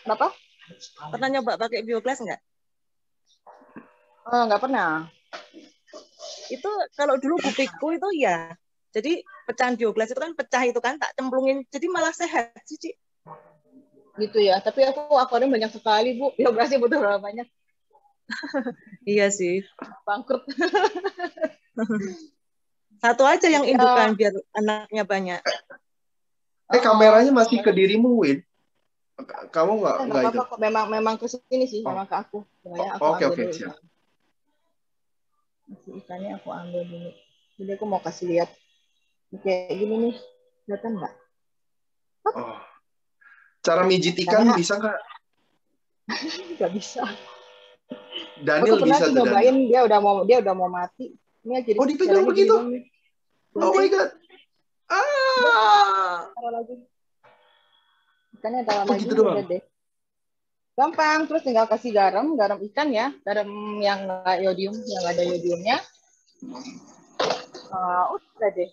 S2: Kenapa?
S4: Pernah nyoba pakai bioglas nggak?
S2: Nggak pernah.
S4: Itu kalau dulu gupiku itu ya. Jadi pecahan bioglas itu kan pecah itu kan tak cemplungin. Jadi malah sehat sih, Ci.
S2: gitu ya. Tapi aku akuarium banyak sekali, Bu. Ya berarti butuh berapa banyak?
S4: Iya sih.
S2: Bangkrut.
S4: Satu aja yang indukan biar anaknya banyak.
S1: Kameranya masih ke dirimu, Win. Kamu nggak itu?
S2: Apa-apa kok. Memang ke sini sih, memang ke aku. Ya, aku
S1: Oke,
S2: ambil dulu.
S1: siap.
S2: Masih ikannya aku ambil dulu. Jadi aku mau kasih lihat. Kayak gini nih. Kelihatan nggak?
S1: Oh. Cara mijit ikan bisa nggak?
S2: Nggak bisa.
S1: Daniel
S2: aku pernah
S1: bisa tuh,
S2: nyobain, dia udah mau mati. Ini jadi
S1: dipegang begitu? Oh my god.
S2: Taruh lagi. Ikannya taruh lagi.
S1: Gitu doang.
S2: Deh. Gampang, terus tinggal kasih garam ikan ya, garam yang nggak yodium, yang nggak ada yodiumnya. Udah deh.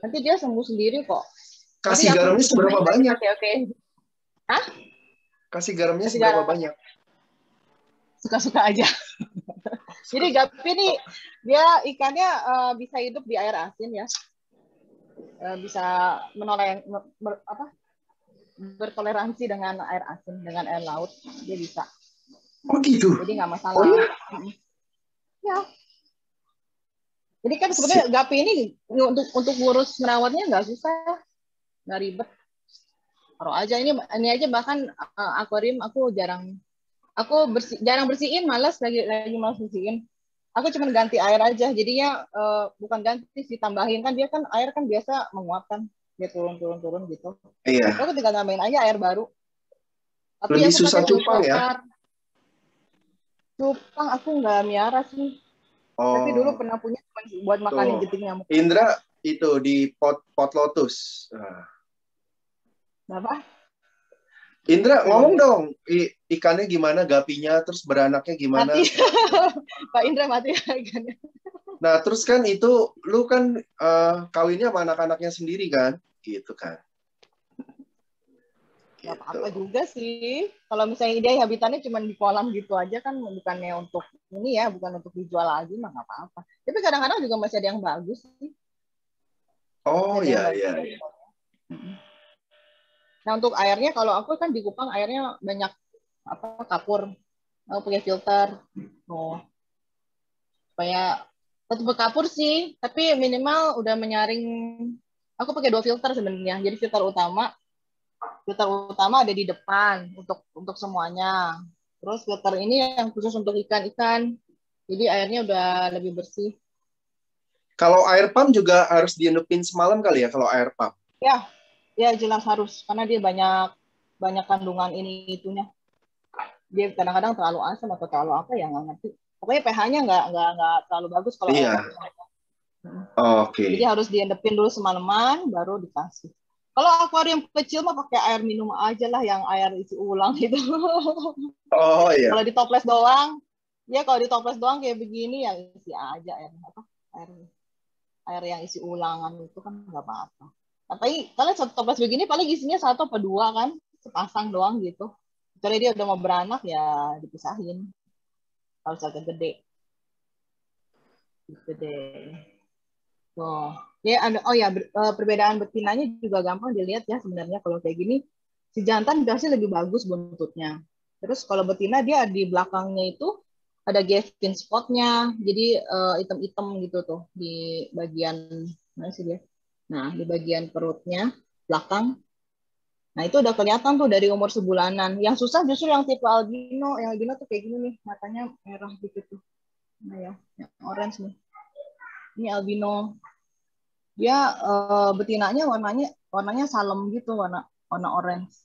S2: Nanti dia sembuh sendiri kok.
S1: Kasih garamnya seberapa banyak?
S2: Oke. Hah?
S1: Kasih garamnya seberapa banyak?
S2: Suka-suka aja. Jadi gapi ini dia ikannya bisa hidup di air asin ya. Bisa bertoleransi dengan air asin, dengan air laut, dia bisa.
S1: Oh gitu.
S2: Jadi nggak masalah. Oh, ya. Jadi kan sebenarnya gapi ini untuk ngurus merawatnya nggak susah, nggak ribet. Taruh aja ini aja bahkan akuarium aku jarang bersihin, malas lagi malas bersihin. Aku cuma ganti air aja, jadinya bukan ganti sih, tambahin kan dia kan air kan biasa menguap kan, dia turun gitu.
S1: Iya.
S2: Aku tinggal tambahin aja air baru. Tapi
S1: lebih
S2: aku
S1: susah cupang ya?
S2: Cupang aku nggak miara sih. Tapi dulu pernah punya buat makanin jentik nyamuk.
S1: Indra itu di pot lotus.
S2: Apa?
S1: Indra ngomong dong, ikannya gimana, gapinya, terus beranaknya gimana?
S2: Mati. Pak Indra mati ikannya.
S1: Nah, terus kan itu, lu kan kawinnya sama anak-anaknya sendiri kan? Gitu kan.
S2: Gak apa-apa juga sih. Kalau misalnya dia habitatnya cuma di kolam gitu aja kan, bukannya untuk ini ya, bukan untuk dijual lagi, mah nggak apa-apa. Tapi kadang-kadang juga masih ada yang bagus sih.
S1: Oh iya.
S2: Nah untuk airnya, kalau aku kan di Kupang airnya banyak kapur. Aku pakai filter. Supaya tetap berkapur sih, tapi minimal udah menyaring. Aku pakai 2 filter sebenarnya. Jadi filter utama ada di depan untuk semuanya. Terus filter ini yang khusus untuk ikan-ikan. Jadi airnya udah lebih bersih.
S1: Kalau air pump juga harus diendupin semalam kali ya kalau air pump?
S2: Ya jelas harus, karena dia banyak kandungan itunya. Dia kadang-kadang terlalu asam atau terlalu apa ya, nggak ngerti. Pokoknya pH-nya nggak terlalu bagus kalau air.
S1: Oke.
S2: Jadi harus diendepin dulu semalaman, baru dikasih. Kalau akuarium kecil mah pakai air minum aja lah, yang air isi ulang gitu.
S1: Oh iya.
S2: Kalau di toples doang, kayak begini ya isi aja air yang isi ulangan itu kan nggak apa-apa. Tapi kalian satu toples begini paling isinya 1 atau 2 kan, sepasang doang gitu. Kecuali dia udah mau beranak ya dipisahin. Kalau agak gede. Gitu deh. Perbedaan betinanya juga gampang dilihat ya sebenarnya. Kalau kayak gini, si jantan biasanya lebih bagus buntutnya. Terus kalau betina dia di belakangnya itu ada Gavin spotnya, jadi hitam-hitam gitu tuh di bagian mana sih dia? Nah di bagian perutnya belakang. Nah itu udah kelihatan tuh dari umur sebulanan. Yang susah justru yang tipe albino. Yang albino tuh kayak gini nih, matanya merah gitu tuh. Nah ya, yang orange nih. Ini albino. Dia betinanya warnanya salem gitu, warna orange.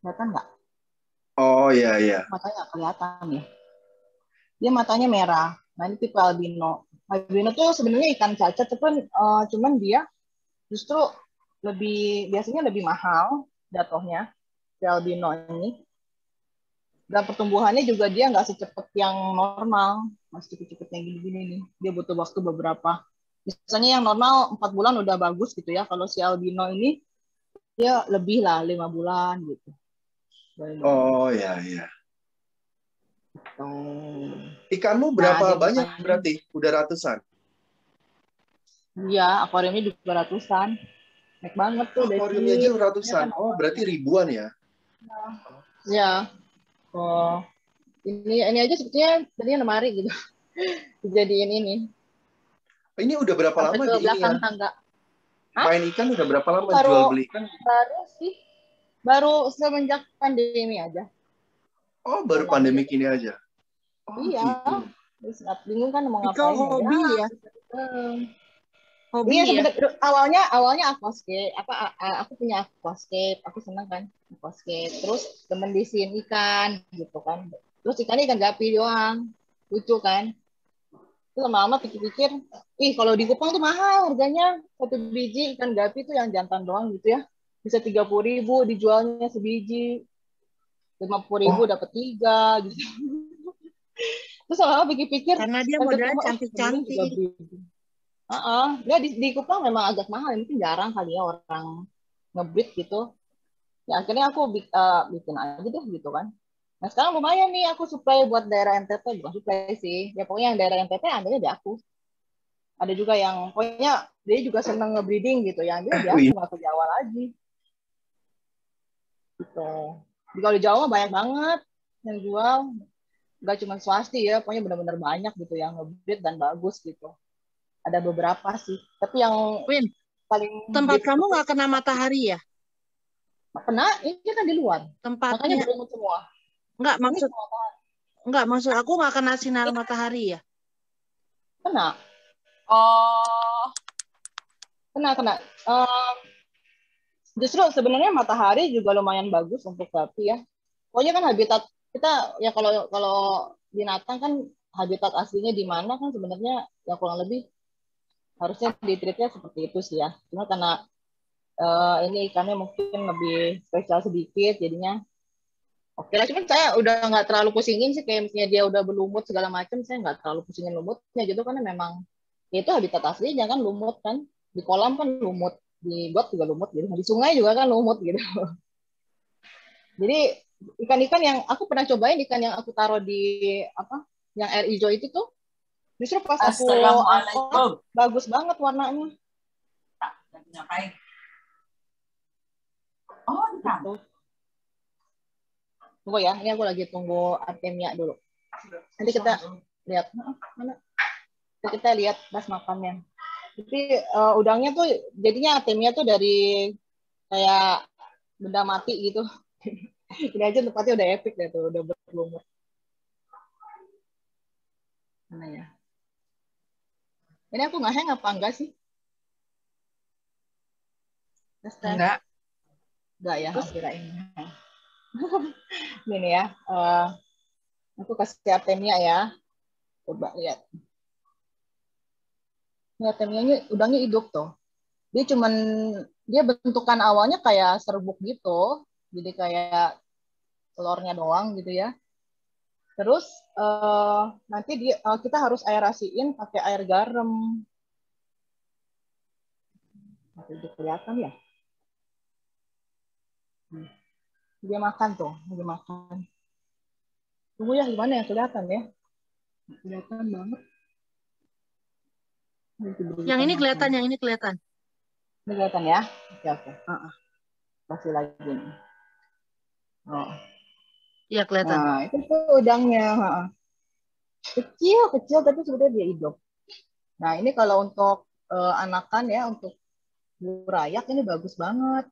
S2: Kelihatan nggak?
S1: Oh iya.
S2: Matanya kelihatan ya. Dia matanya merah. Nah ini tipe albino. Albino tuh sebenarnya ikan cacat, cuman dia justru biasanya lebih mahal jatuhnya si albino ini. Dan pertumbuhannya juga dia nggak secepat yang normal, masih cepet-cepet yang gini-gini nih. Dia butuh waktu beberapa. Misalnya yang normal 4 bulan udah bagus gitu ya. Kalau si albino ini dia lebih lah 5 bulan gitu.
S1: Oh iya. Ikanmu berapa banyak berarti? Udah ratusan?
S2: Iya, akuariumnya juga ratusan. Naik banget tuh.
S1: Akuariumnya aja ratusan. Oh, berarti ribuan ya?
S2: Ya. Oh. Ini aja sebetulnya tadinya lemari gitu. Dijadiin ini.
S1: Ini udah berapa
S2: sampai
S1: lama
S2: ke
S1: di ini
S2: belakang
S1: ya?
S2: tangga.
S1: Main ikan udah berapa lama
S2: Baru,
S1: jual beli ikan?
S2: Baru sih. Baru semenjak pandemi aja.
S1: Oh, baru pandemi ini aja? Oh,
S2: iya.
S1: gitu.
S2: Terus bingung kan mau
S3: Itu
S2: ngapain
S3: hobi ya?
S2: Hobi iya, sebenarnya awalnya aquascape. Aku punya aquascape, aku senang kan aquascape. Terus temen bisiin ikan gitu kan. Terus ikannya ikan gapi doang. Lucu kan? Terus lama-lama pikir-pikir, kalau di Kupang tuh mahal harganya. Satu biji ikan gapi tuh yang jantan doang gitu ya. Bisa 30.000 dijualnya sebiji. 50.000 dapat 3 gitu. Terus lama-lama pikir-pikir,
S3: karena dia modalnya cantik-cantik.
S2: Dia di Kupang memang agak mahal, mungkin jarang kali ya orang ngebreed gitu. Ya akhirnya aku bikin aja deh gitu kan. Nah sekarang lumayan nih aku supply buat daerah NTT, bukan supply sih. Ya pokoknya yang daerah NTT adanya di aku. Ada juga yang pokoknya dia juga seneng ngebreeding gitu ya. Dia aku nggak ke Jawa lagi. Gitu. Jadi kalau di Jawa banyak banget yang jual. Nggak cuma swasti ya, pokoknya benar-benar banyak gitu yang ngebreed dan bagus gitu. Ada beberapa sih, tapi yang
S3: Win,
S2: paling
S3: tempat kamu nggak kena matahari ya?
S2: Kena, ini kan di luar.
S3: Tempatnya
S2: makanya berumut semua.
S3: Nggak maksud aku nggak kena sinar matahari ya?
S2: Kena. Kena. Justru sebenarnya matahari juga lumayan bagus untuk sapi ya. Pokoknya kan habitat kita ya kalau binatang kan habitat aslinya di mana kan sebenarnya ya kurang lebih harusnya di-treatnya seperti itu sih ya. Cuma karena ini ikannya mungkin lebih spesial sedikit, jadinya oke lah. Cuman saya udah nggak terlalu pusingin sih, kayak misalnya dia udah berlumut segala macam, saya nggak terlalu pusingin lumutnya gitu, karena memang ya itu habitat aslinya kan lumut kan. Di kolam kan lumut, di got juga lumut gitu, di sungai juga kan lumut gitu. Jadi ikan-ikan yang aku pernah cobain, ikan yang aku taruh di yang air hijau itu tuh, justru pas aku bagus banget warnanya.
S5: Ngapain? Oh, gitu.
S2: Tunggu ya, ini aku lagi tunggu Artemia dulu. Nanti kita lihat mana. Kita lihat pas makannya. Jadi udangnya tuh jadinya Artemia tuh dari kayak benda mati gitu. Ini aja tempatnya udah epic deh tuh, udah berlumur. Mana ya? Ini aku nggak hang apa enggak sih?
S5: Enggak.
S2: Enggak ya, aku kirain. Ini ya, aku kasih Artemia ya. Coba lihat. Ini Artemianya udangnya hidup tuh. Dia bentukan awalnya kayak serbuk gitu. Jadi kayak telurnya doang gitu ya. Terus nanti kita harus aerasiin pakai air garam. Masih kelihatan ya? Dia makan tuh, dia makan. Tunggu ya, gimana ya, kelihatan ya? Kelihatan banget.
S3: Yang ini kelihatan, yang ini kelihatan.
S2: Ini kelihatan ya? Oke. Kasih lagi nih. Oh.
S3: Iya kelihatan.
S2: Nah, itu tuh udangnya. Kecil tapi sudah dia hidup. Nah, ini kalau untuk anakan ya, untuk burayak ini bagus banget.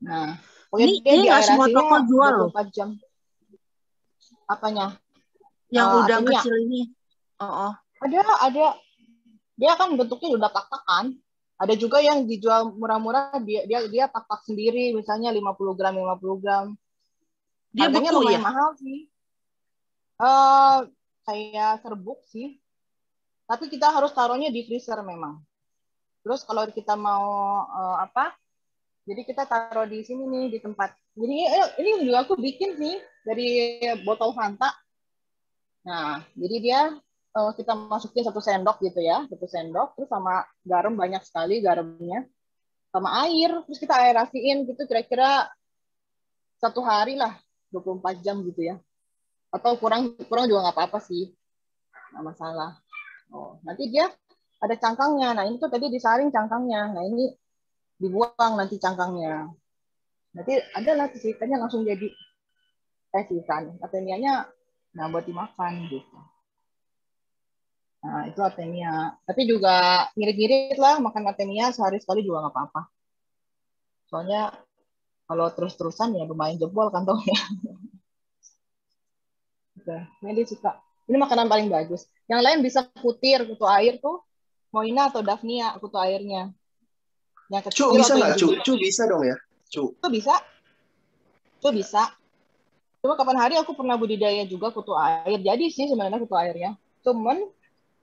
S2: Nah,
S3: ini nggak semua toko jual loh.
S2: 24 jam. Apanya?
S3: Yang udang kecil ini.
S2: Ada. Dia kan bentuknya udah pak-pakan. Ada juga yang dijual murah-murah, dia pak-pak sendiri, misalnya 50 gram.
S3: Dia
S2: harganya
S3: beku
S2: lumayan
S3: ya?
S2: Mahal sih. Kayak serbuk sih. Tapi kita harus taruhnya di freezer memang. Terus kalau kita mau jadi kita taruh di sini nih, di tempat. Jadi ini juga aku bikin sih dari botol Fanta. Nah, jadi dia kita masukin 1 sendok gitu ya, 1 sendok, terus sama garam banyak sekali garamnya, sama air, terus kita aerasiin gitu kira-kira 1 hari lah, 24 jam gitu ya. Atau kurang juga nggak apa-apa sih, nggak masalah. Nanti dia ada cangkangnya. Nah ini tuh tadi disaring cangkangnya. Nah ini dibuang nanti cangkangnya. Nanti ada lah ikannya langsung jadi ikan. Artemianya nah buat dimakan gitu. Nah itu artemia. Tapi juga ngirit-ngirit lah makan artemia sehari sekali juga nggak apa-apa. Soalnya kalau terus-terusan ya lumayan jebol kantongnya. Ini suka. Ini makanan paling bagus. Yang lain bisa kutir, kutu air tuh. Moina atau Daphnia kutu airnya. Yang kecil
S1: Cu bisa nggak? Cu bisa dong ya? Cu
S2: bisa. Cu bisa. Cuma kapan hari aku pernah budidaya juga kutu air. Jadi sih sebenarnya kutu airnya. Cuman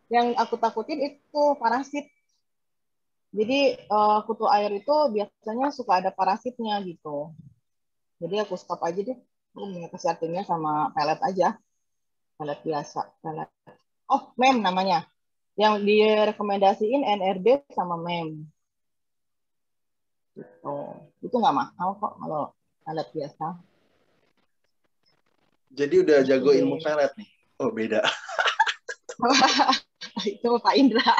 S2: yang aku takutin itu parasit. Jadi kutu air itu biasanya suka ada parasitnya gitu. Jadi aku stop aja deh. Aku kasih artinya sama pelet aja. Pelet biasa. Pelet. Oh, mem namanya. Yang direkomendasiin NRD sama mem. Gitu. Itu nggak mahal kok kalau pelet biasa.
S1: Jadi udah jago ilmu pelet nih. Oh, beda.
S2: Itu Pak Indra.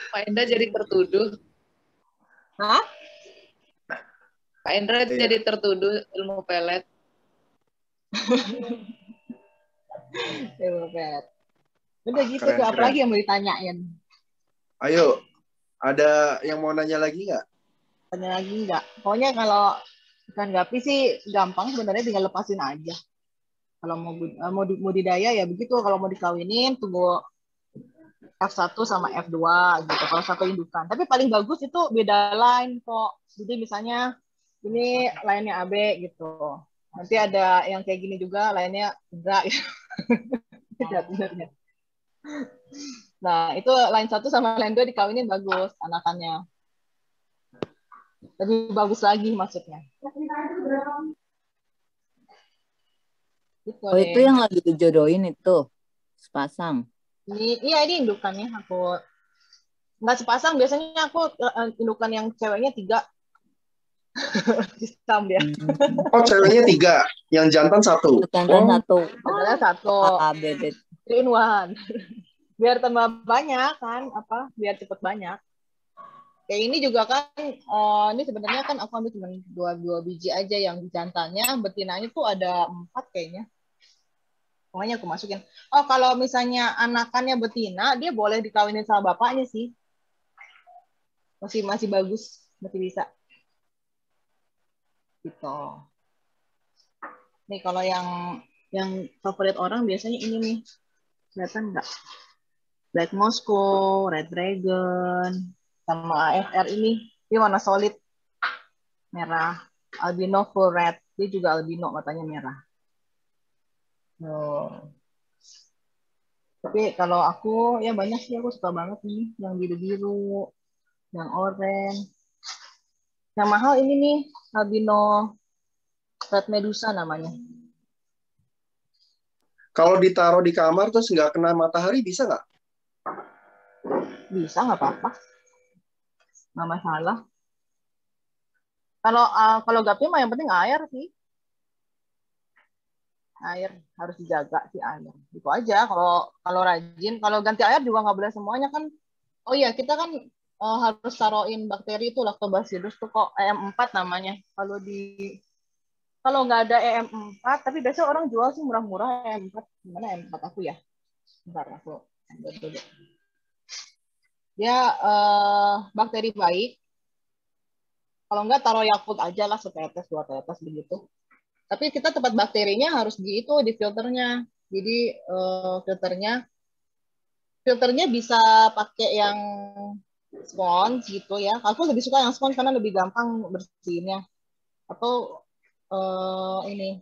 S6: Pak Indra jadi tertuduh.
S2: Hah?
S6: Pak Indra jadi tertuduh ilmu pelet.
S2: Ilmu pelet. Udah gitu, keren, apa lagi yang mau ditanyain?
S1: Ayo, ada yang mau nanya lagi nggak?
S2: Tanya lagi nggak? Pokoknya kalau ikan gapi sih gampang sebenarnya, tinggal lepasin aja. Kalau mau budidaya ya begitu, kalau mau dikawinin tunggu F1 sama F2 gitu kalau satu indukan. Tapi paling bagus itu beda line kok. Jadi misalnya ini line-nya AB gitu. Nanti ada yang kayak gini juga line-nya enggak ya. Sebenarnya. Nah, itu line 1 sama line 2 dikawinin bagus anakannya. Lebih bagus lagi maksudnya.
S5: Gitu itu yang lagi dijodohin itu sepasang.
S2: Iya ini indukannya aku nggak sepasang, biasanya aku indukan yang ceweknya 3. Sistem dia.
S1: Oh ceweknya 3, yang jantan 1.
S5: Jantan 1.
S2: Jantan 1. 3 in 1. Biar tambah banyak kan, biar cepet banyak. Kayak ini juga kan, ini sebenarnya kan aku ambil cuma 2 biji aja yang jantannya, betinanya tuh ada 4 kayaknya. Pokoknya aku masukin. Oh kalau misalnya anakannya betina, dia boleh dikawinin sama bapaknya sih. Masih bagus, masih bisa. Gitu. Nih kalau yang favorit orang biasanya ini nih, kelihatan nggak? Black Moscow, Red Dragon, sama AFR ini, dia warna solid merah. Albino full red, dia juga albino matanya merah. Tapi kalau aku ya banyak sih, aku suka banget nih yang biru-biru, yang oranye. Yang mahal ini nih albino red medusa namanya.
S1: Kalau ditaruh di kamar terus nggak kena matahari bisa nggak?
S2: Bisa, nggak apa-apa, nggak masalah. Kalau gapi mah yang penting air sih. Air harus dijaga sih air. Itu aja. Kalau rajin, kalau ganti air juga nggak boleh semuanya kan. Oh iya, kita kan harus taruhin bakteri itu Lactobacillus tuh kok EM4 namanya. Kalau nggak ada EM4, tapi biasanya orang jual sih murah-murah EM4. Gimana EM4 aku ya? Bentar aku ambil dulu. Dia bakteri baik. Kalau nggak taruh Yakult aja lah, 1 tetes 2 tetes begitu. Tapi kita tempat bakterinya harus di filternya. Jadi filternya bisa pakai yang spons gitu ya. Aku lebih suka yang spons karena lebih gampang bersihinnya. Atau ini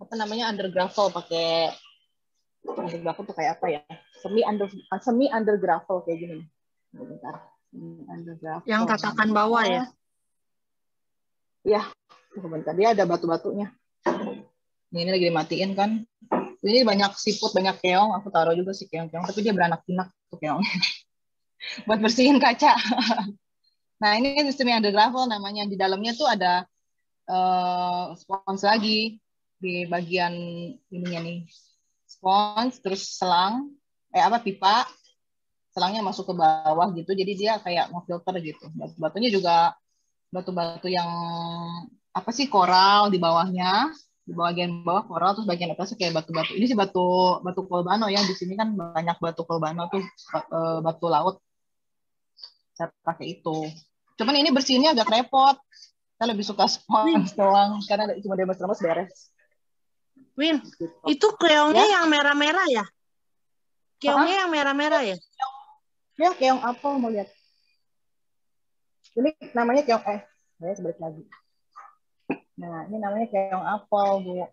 S2: apa namanya, under gravel, pakai under gravel tuh kayak apa ya? Semi under gravel kayak gini. Bentar. Under gravel.
S3: Yang tatakan bawah ya?
S2: Ya. Bentar, dia ada batu-batunya. Ini lagi dimatiin kan. Ini banyak siput, banyak keong. Aku taruh juga sih keong-keong, tapi dia beranak pinak tuh keong. Buat bersihin kaca. Nah ini sistem under gravel namanya. Di dalamnya tuh ada spons lagi di bagian ininya nih, spons, terus selang, pipa, selangnya masuk ke bawah gitu, jadi dia kayak ngefilter gitu. Batu-batunya juga batu-batu yang koral di bawahnya, di bagian bawah koral, terus bagian atasnya kayak batu-batu. Ini sih batu kolbano ya, di sini kan banyak batu kolbano tuh, batu laut. Saya pakai itu. Cuman ini bersihinnya agak repot. Saya lebih suka spons doang, karena cuma remes-remes beres.
S3: Win, itu keongnya yang merah-merah ya? Keongnya yang merah-merah ya?
S2: Ya, keong apel mau lihat. Ini namanya keong saya sebalik lagi. Nah, ini namanya keong apel, Bu.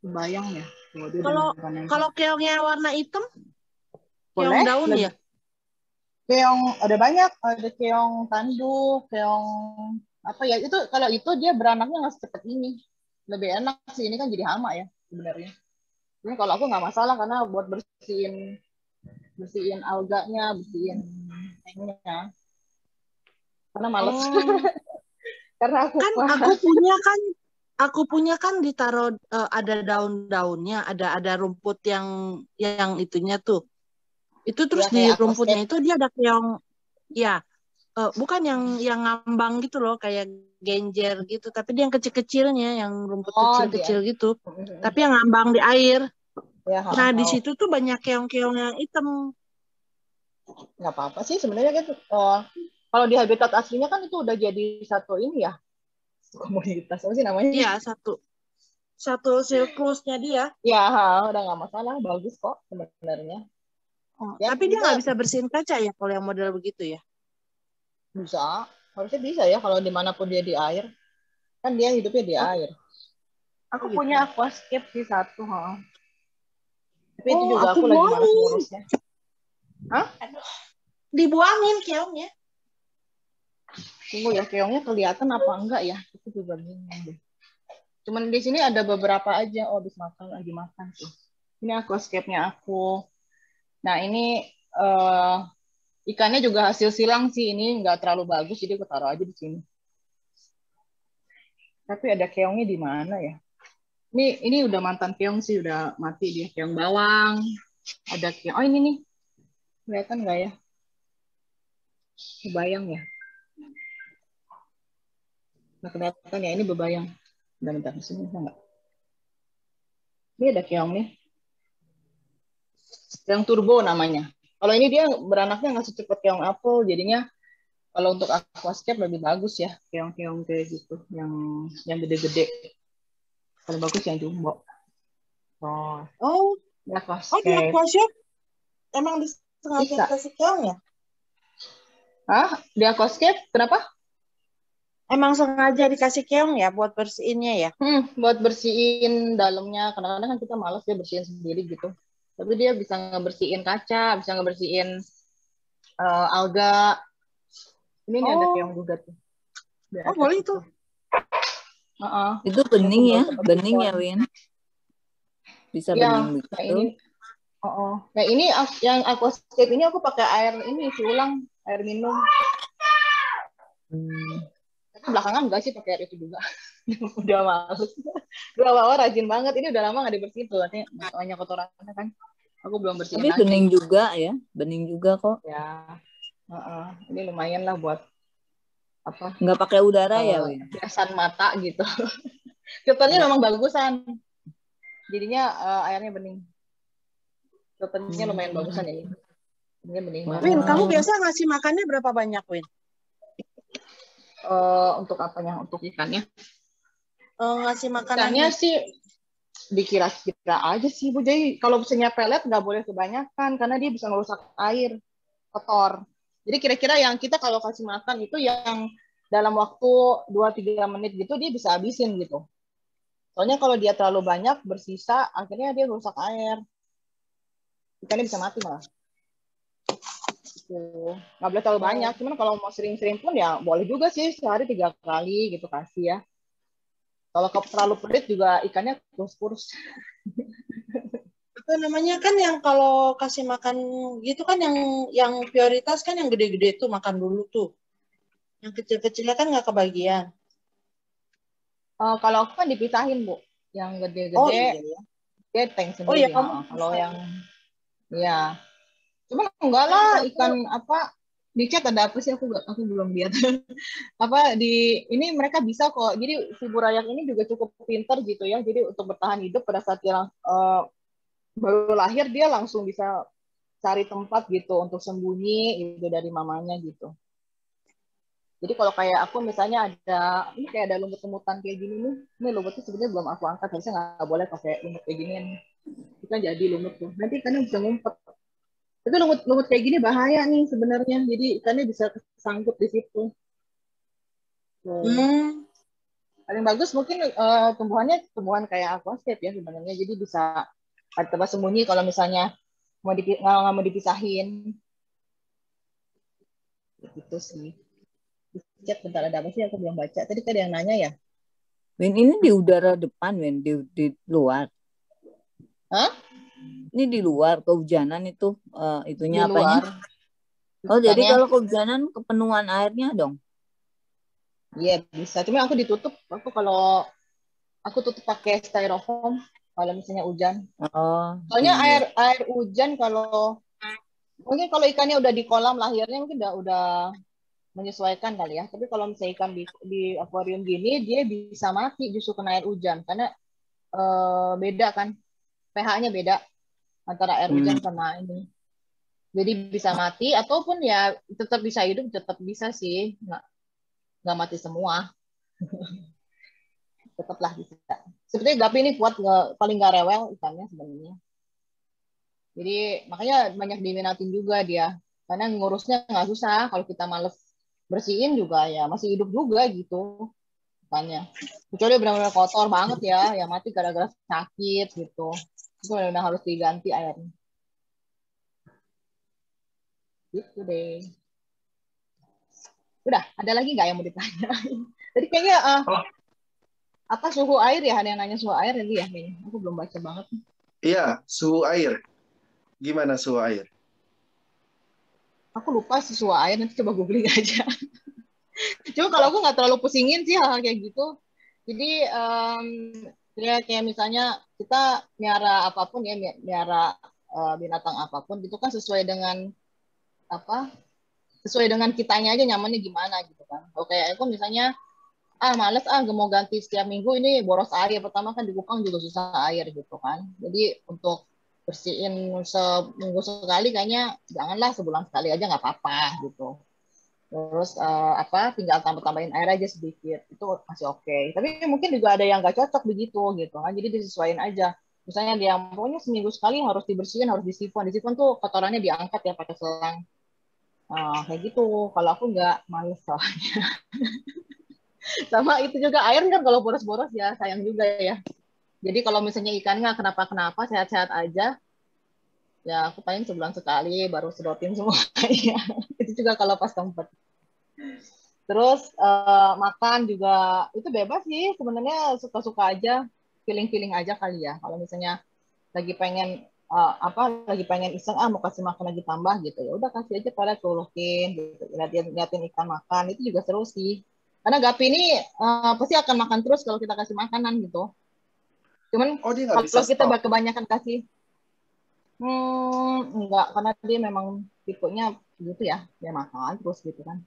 S2: Kebayang ya?
S3: Kalau keongnya warna hitam?
S2: Boleh,
S3: keong daun ya?
S2: Keong ada banyak, ada keong tanduk, keong itu kalau itu dia beranaknya nggak secepat ini. Lebih enak sih, ini kan jadi hama ya sebenarnya. Ini kalau aku nggak masalah karena buat bersihin alganya, bersihin tanknya. Karena males.
S3: Oh.
S2: Karena
S3: aku punya kan ditaruh ada daun-daunnya, ada rumput yang itunya tuh. Itu terus di rumputnya itu dia ada keong, ya bukan yang ngambang gitu loh, kayak genjer gitu, tapi dia yang kecil-kecilnya, yang rumput kecil-kecil gitu, tapi yang ngambang di air. Ya, nah di situ tuh banyak keong-keong yang hitam.
S2: Nggak apa-apa sih sebenarnya gitu. Kalau di habitat aslinya kan itu udah jadi satu ini ya, komunitas apa sih namanya?
S3: Iya, satu siklusnya dia.
S2: Ya, udah nggak masalah, bagus kok sebenarnya.
S3: Ya, tapi dia nggak bisa bersihin kaca ya kalau yang model begitu ya?
S2: Bisa, harusnya bisa ya kalau dimanapun dia di air. Kan dia hidupnya di air. Aku punya aquascape sih satu. Tapi itu juga aku lagi malas ngurusnya. Hah?
S3: Dibuangin keongnya.
S2: Tunggu ya, keongnya kelihatan apa enggak ya? Itu juga bingung deh. Cuman di sini ada beberapa aja. Oh, lagi makan sih. Ini aquascape-nya aku. Nah, ini ikannya juga hasil silang sih. Ini nggak terlalu bagus, jadi aku taruh aja di sini. Tapi ada keongnya di mana ya? Ini udah mantan keong sih, udah mati dia. Keong bawang. Ada keong. Oh, ini nih. Kelihatan nggak ya? Kebayang ya? Nah, kelihatan ya, ini bebayang. Bentar, di sini enggak? Ini ada keong nih. Keong turbo namanya. Kalau ini dia beranaknya nggak secepat keong apel, jadinya kalau untuk aquascape lebih bagus ya, keong-keong kayak gitu, yang gede-gede. Paling bagus yang jumbo.
S3: Di aquascape emang disengaja kasih keong ya?
S2: Hah? Di aquascape? Kenapa?
S3: Emang sengaja dikasih keong ya buat bersihinnya ya?
S2: Buat bersihin dalamnya. Kadang-kadang kan kita malas ya bersihin sendiri gitu. Tapi dia bisa ngebersihin kaca, bisa ngebersihin alga. Ini ada keong juga tuh.
S3: Boleh itu.
S5: Itu bening ya? Bening ya, Win? Bisa bening begitu.
S2: Nah, ini yang aquascape ini aku pakai air ini, ulang air minum. Belakangan enggak sih pakai air itu juga. Udah males. Dua awal rajin banget. Ini udah lama nggak dibersihin tuh. Artinya banyak kotorannya kan. Aku belum bersihin.
S5: Tapi bening juga ya. Bening juga kok.
S2: Ya. Ini lumayan lah buat apa?
S5: Nggak pakai udara ya, Win?
S2: Hiasan mata gitu. Filternya memang bagusan. Jadinya airnya bening. Filternya lumayan bagusan ini. Ini bening.
S3: Win, kamu biasa ngasih makannya berapa banyak, Win?
S2: Untuk apanya? Untuk ikannya?
S3: Ngasih makanannya
S2: ikannya sih dikira-kira aja sih, Bu. Jadi kalau misalnya pelet nggak boleh kebanyakan karena dia bisa merusak air kotor. Jadi kira-kira yang kita kalau kasih makan itu yang dalam waktu 2-3 menit gitu dia bisa habisin gitu. Soalnya kalau dia terlalu banyak bersisa akhirnya dia rusak air. Ikannya bisa mati malah. Nggak boleh terlalu banyak, cuman kalau mau sering-sering pun ya boleh juga sih, sehari 3 kali gitu kasih ya. Kalau terlalu pelit juga ikannya kurus-kurus.
S3: Apa namanya kan yang kalau kasih makan gitu kan yang prioritas kan yang gede-gede tuh makan dulu tuh. Yang kecil-kecilnya kan nggak kebagian.
S2: Kalau aku kan dipisahin, Bu. Yang gede-gede.
S3: Iya, ya.
S2: Dia tank
S3: Oh ya
S2: sendiri.
S3: kamu
S2: Kalau yang ya, cuma enggak lah ikan apa di chat ada apa sih aku belum lihat. Apa di ini mereka bisa kok. Jadi si burayak ini juga cukup pintar gitu ya. Jadi untuk bertahan hidup pada saat dia baru lahir dia langsung bisa cari tempat gitu untuk sembunyi gitu dari mamanya gitu. Jadi kalau kayak aku misalnya ada ini kayak ada lumut-lumutan kayak gini nih, ini lumutnya sebenarnya belum aku angkat, harusnya nggak boleh pakai lumut kayak gini nih. Kita jadi lumut tuh, nanti ikannya bisa ngumpet. Tapi lumut-lumut kayak gini bahaya nih sebenarnya, jadi ikannya bisa sangkut di situ. Paling bagus mungkin tumbuhannya tumbuhan kayak aquascape ya sebenarnya, jadi bisa ada tempat sembunyi kalau misalnya nggak mau dipisahin. Gitu sih. Chat bentar ada apa sih aku belum baca. Tadi kan ada yang nanya ya.
S5: Win ini di udara depan, Win, di luar.
S2: Hah?
S5: Ini di luar kehujanan itu itunya
S2: di
S5: apanya?
S2: luar.
S5: Oh, jadi kalau kehujanan kepenuhan airnya dong?
S2: Iya bisa. Cuma aku ditutup. Aku tutup pakai styrofoam kalau misalnya hujan.
S5: Oh.
S2: Soalnya
S5: Iya.
S2: air hujan mungkin kalau ikannya udah di kolam lahirnya mungkin udah menyesuaikan kali ya. Tapi kalau misalnya ikan di akuarium gini dia bisa mati justru kena air hujan karena beda kan pH-nya beda antara air hujan sama ini. Jadi bisa mati ataupun ya tetap bisa hidup, tetap bisa sih nggak mati semua. Tetaplah bisa. Sepertinya Gapi ini kuat paling nggak rewel ikannya sebenarnya. Jadi makanya banyak diminatin juga dia karena ngurusnya nggak susah. Kalau kita males bersihin juga ya masih hidup juga gitu ikannya. Kecuali benar-benar kotor banget ya mati gara-gara sakit gitu. Itu benar-benar harus diganti airnya. Gitu deh. Udah, ada lagi nggak yang mau ditanya? Tadi kayaknya apa suhu air ya? Ada yang nanya suhu air tadi ya? Aku belum baca banget.
S1: Iya, suhu air. Gimana suhu air?
S2: Aku lupa sih suhu air, nanti coba googling aja. Cuma kalau aku nggak terlalu pusingin sih hal-hal kayak gitu. Jadi ya kayak misalnya kita miara apapun ya, miara binatang apapun itu kan sesuai dengan sesuai dengan kitanya aja nyamannya gimana gitu kan. Kalau kayak aku misalnya males gak mau ganti setiap minggu ini boros air. Pertama kan di Kupang juga susah air gitu kan. Jadi untuk bersihin seminggu sekali kayaknya janganlah, sebulan sekali aja nggak apa-apa gitu. Terus tinggal tambahin air aja sedikit itu masih oke. Tapi mungkin juga ada yang nggak cocok begitu gitu kan. Jadi disesuaikan aja. Misalnya dia pokoknya seminggu sekali harus dibersihin, harus disifon. Disifon tuh kotorannya diangkat ya pakai selang. Kayak gitu. Kalau aku nggak males soalnya. Sama itu juga air kan kalau boros-boros ya sayang juga ya. Jadi kalau misalnya ikan nggak kenapa-kenapa, sehat-sehat aja, ya aku paling sebulan sekali baru sedotin semuanya. Itu juga kalau pas tempat. Terus makan juga itu bebas sih sebenarnya, suka-suka aja, feeling-feeling aja kali ya. Kalau misalnya lagi pengen lagi pengen iseng mau kasih makan lagi tambah gitu ya udah kasih aja pada colokin gitu, liatin ikan makan itu juga seru sih. Karena Gapi ini pasti akan makan terus kalau kita kasih makanan gitu. Cuman kalau kita kebanyakan kasih enggak, karena dia memang tipenya gitu ya, dia makan terus gitu kan.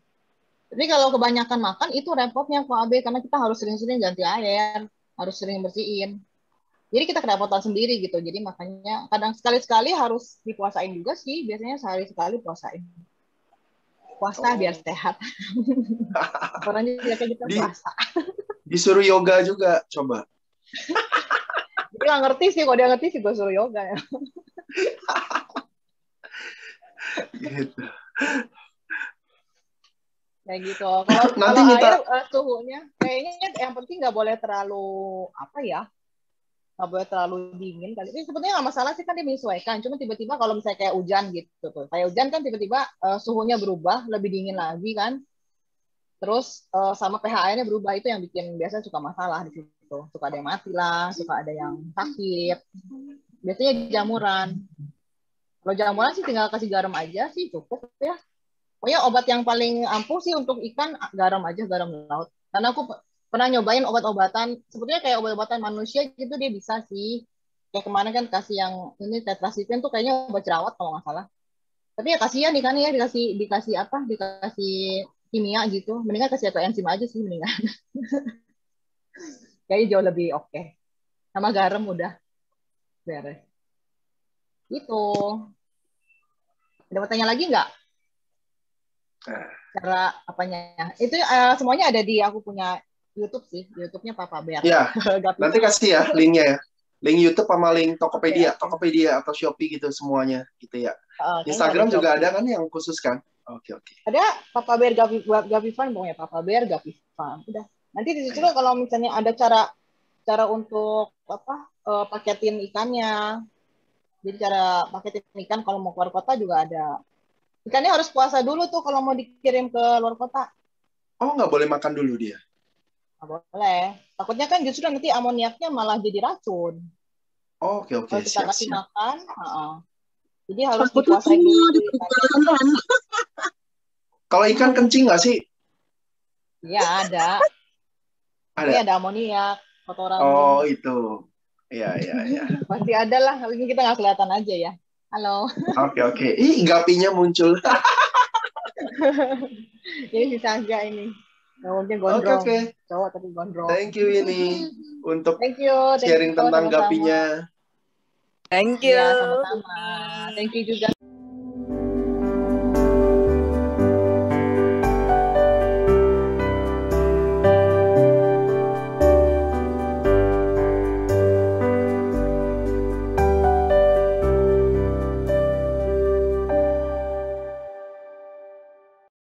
S2: Tapi kalau kebanyakan makan itu repotnya kok AB, karena kita harus sering-sering ganti air, harus sering bersihin. Jadi kita kedapetan sendiri gitu. Jadi makanya kadang sekali-sekali harus dipuasain juga sih. Biasanya sehari sekali puasain. Puasa biar sehat. Orangnya kayak gitu puasa.
S1: Disuruh yoga juga, coba.
S2: Dia nggak ngerti sih, kalau dia ngerti sih gue suruh yoga ya.
S1: Gitu.
S2: Kayak gitu. Kalau air suhunya kayaknya yang penting nggak boleh terlalu nggak boleh terlalu dingin kali. Ini sebetulnya nggak masalah sih kan dia menyesuaikan. Cuma tiba-tiba kalau misalnya kayak hujan gitu tuh, kayak hujan kan tiba-tiba suhunya berubah lebih dingin lagi kan. Terus sama pH airnya berubah, itu yang bikin biasa suka masalah di situ. Suka ada yang mati lah, suka ada yang sakit. Biasanya jamuran. Kalau jamuran sih tinggal kasih garam aja sih cukup ya. Pokoknya obat yang paling ampuh sih untuk ikan garam aja, garam laut. Karena aku pernah nyobain obat-obatan, sebetulnya kayak obat-obatan manusia gitu dia bisa sih. kayak kemarin kan kasih yang ini tetracycline tuh kayaknya obat jerawat kalau nggak salah. Tapi ya kasihan ikan ya dikasih apa? Dikasih kimia gitu. Mendingan kasih enzim aja sih mendingan. Kayaknya jauh lebih oke. Sama garam udah beres. Itu. Ada mau tanya lagi nggak? Cara apanya? Itu semuanya ada di aku punya YouTube sih. YouTube-nya Papa Bear.
S1: Ya, nanti kasih ya linknya ya. Link YouTube sama link Tokopedia,
S2: Okay.
S1: Tokopedia atau Shopee gitu semuanya gitu ya.
S2: Kayaknya
S1: Instagram
S2: ada
S1: juga
S2: Shopee.
S1: ada kan yang khusus kan? Oke.
S2: Ada Papa Bear Gavi Farm, pokoknya Papa Bear Gavi Farm. Udah. Nanti di situ kalau misalnya ada cara untuk apa paketin ikannya. Jadi cara paketin ikan kalau mau keluar kota juga ada. Ikannya harus puasa dulu tuh kalau mau dikirim ke luar kota.
S1: Oh, nggak boleh makan dulu dia?
S2: Nggak boleh. Takutnya kan justru nanti amoniaknya malah jadi racun.
S1: Oh, oke.
S2: Kalau kita kasih
S1: Siap.
S2: makan, jadi harus
S3: Takutnya
S2: dikuasai dulu.
S3: kan.
S1: Kalau ikan kencing nggak sih?
S2: Iya, ada. Tapi ada amoniak, kotoran.
S1: Oh, itu. Iya.
S2: Pasti ada lah, ini kita nggak kelihatan aja ya. Halo.
S1: Oke. Ih, gapinya muncul.
S2: Ini si Sangga ini. Ngomongnya gondrong.
S1: Oke.
S2: Cowok tapi gondrong.
S1: Thank you ini untuk
S2: Thank you
S1: sharing tentang
S2: sama-sama.
S1: gapinya.
S5: Thank you.
S2: Iya, sama-sama. Thank you juga.